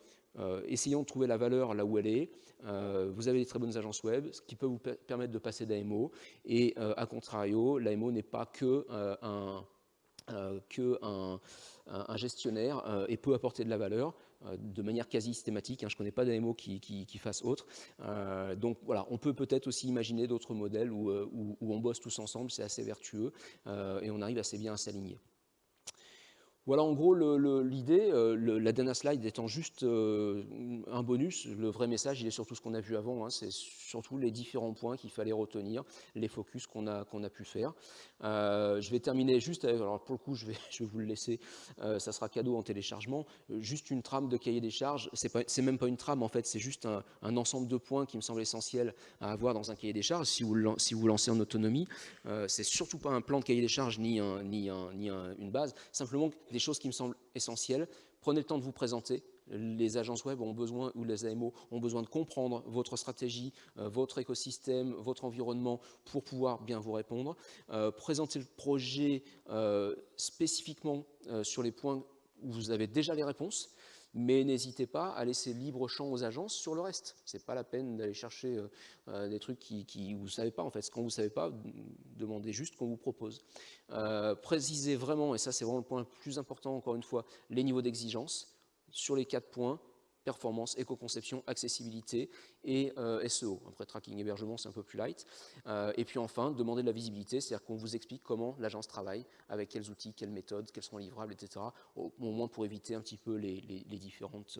essayons de trouver la valeur là où elle est. Vous avez des très bonnes agences web, ce qui peut vous permettre de passer d'AMO, et à contrario, l'AMO n'est pas que un gestionnaire et peut apporter de la valeur de manière quasi systématique. Hein, je ne connais pas d'AMO qui fasse autre. Donc voilà, on peut peut-être aussi imaginer d'autres modèles où on bosse tous ensemble, c'est assez vertueux et on arrive assez bien à s'aligner. Voilà en gros l'idée, la dernière slide étant juste un bonus. Le vrai message, il est surtout ce qu'on a vu avant, hein, c'est surtout les différents points qu'il fallait retenir, les focus qu'on a pu faire. Je vais terminer juste avec, alors pour le coup je vais vous le laisser, ça sera cadeau en téléchargement, juste une trame de cahier des charges, c'est même pas une trame en fait, c'est juste un ensemble de points qui me semble essentiel à avoir dans un cahier des charges si vous lancez en autonomie. C'est surtout pas un plan de cahier des charges ni une base, simplement des choses qui me semblent essentielles. Prenez le temps de vous présenter. Les agences web ont besoin, ou les AMO ont besoin de comprendre votre stratégie, votre écosystème, votre environnement pour pouvoir bien vous répondre. Présentez le projet spécifiquement sur les points où vous avez déjà les réponses, mais n'hésitez pas à laisser libre champ aux agences sur le reste. Ce n'est pas la peine d'aller chercher des trucs qui vous ne savez pas. En fait, quand vous ne savez pas, demandez juste qu'on vous propose. Précisez vraiment, et ça c'est vraiment le point le plus important, encore une fois, les niveaux d'exigence sur les 4 points: performance, éco-conception, accessibilité et SEO. Après, tracking, hébergement, c'est un peu plus light. Et puis enfin, demandez de la visibilité, c'est-à-dire qu'on vous explique comment l'agence travaille, avec quels outils, quelles méthodes, quels sont les livrables, etc. Au moins pour éviter un petit peu les différentes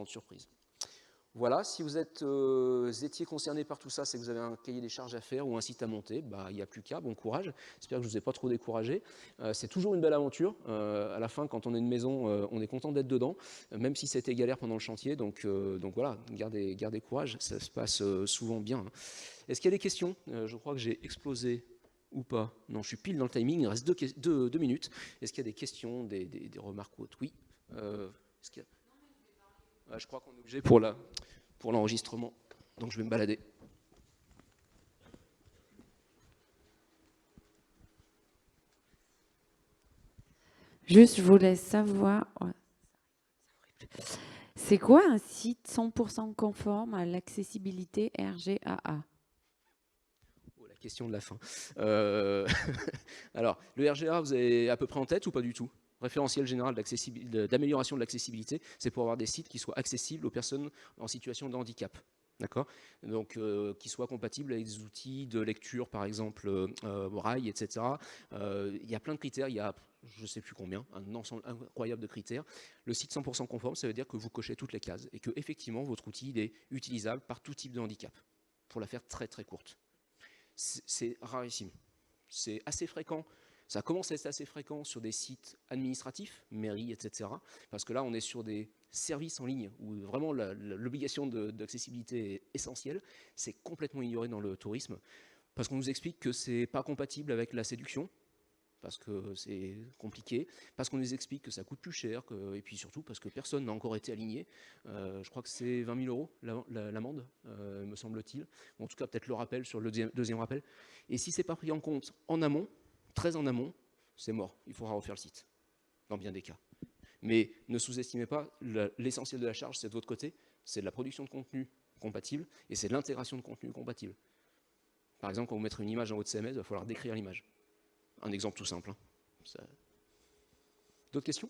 surprises. Voilà, si vous étiez concerné par tout ça, c'est que vous avez un cahier des charges à faire ou un site à monter, bah, il n'y a plus qu'à, bon courage. J'espère que je ne vous ai pas trop découragé. C'est toujours une belle aventure. À la fin, quand on a une maison, on est content d'être dedans, même si c'était galère pendant le chantier. Donc voilà, gardez courage, ça se passe souvent bien. Est-ce qu'il y a des questions? Je crois que j'ai explosé ou pas. Non, je suis pile dans le timing, il reste 2 minutes. Est-ce qu'il y a des questions, des remarques ou autres? Oui. Est-ce qu'il y a... Je crois qu'on est obligé pour l'enregistrement, donc je vais me balader. Juste, je voulais savoir, c'est quoi un site 100% conforme à l'accessibilité RGAA? Oh, la question de la fin. Alors, le RGA, vous avez à peu près en tête ou pas du tout? Référentiel général d'amélioration de l'accessibilité, c'est pour avoir des sites qui soient accessibles aux personnes en situation de handicap. D'accord? Donc, qui soient compatibles avec des outils de lecture, par exemple, braille, etc. Il y a plein de critères, il y a, je ne sais plus combien, un ensemble incroyable de critères. Le site 100% conforme, ça veut dire que vous cochez toutes les cases et que, effectivement, votre outil il est utilisable par tout type de handicap, pour la faire très très courte. C'est rarissime. C'est assez fréquent. Ça commence à être assez fréquent sur des sites administratifs, mairies, etc. Parce que là, on est sur des services en ligne où vraiment l'obligation d'accessibilité est essentielle. C'est complètement ignoré dans le tourisme parce qu'on nous explique que c'est pas compatible avec la séduction, parce que c'est compliqué, parce qu'on nous explique que ça coûte plus cher, et puis surtout parce que personne n'a encore été aligné. Je crois que c'est 20 000 € l'amende, me semble-t-il. En tout cas, peut-être le rappel sur le deuxième rappel. Et si c'est pas pris en compte en amont, très en amont, c'est mort. Il faudra refaire le site, dans bien des cas. Mais ne sous-estimez pas, l'essentiel de la charge, c'est de votre côté, c'est de la production de contenu compatible, et c'est de l'intégration de contenu compatible. Par exemple, quand vous mettrez une image dans votre CMS, il va falloir décrire l'image. Un exemple tout simple. Hein. D'autres questions?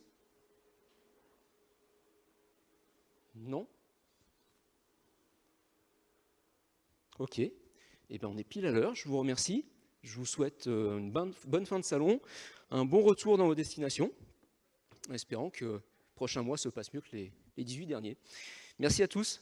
Non? Ok. eh bien, on est pile à l'heure. Je vous remercie. Je vous souhaite une bonne fin de salon, un bon retour dans vos destinations, en espérant que le prochain mois se passe mieux que les 18 derniers. Merci à tous.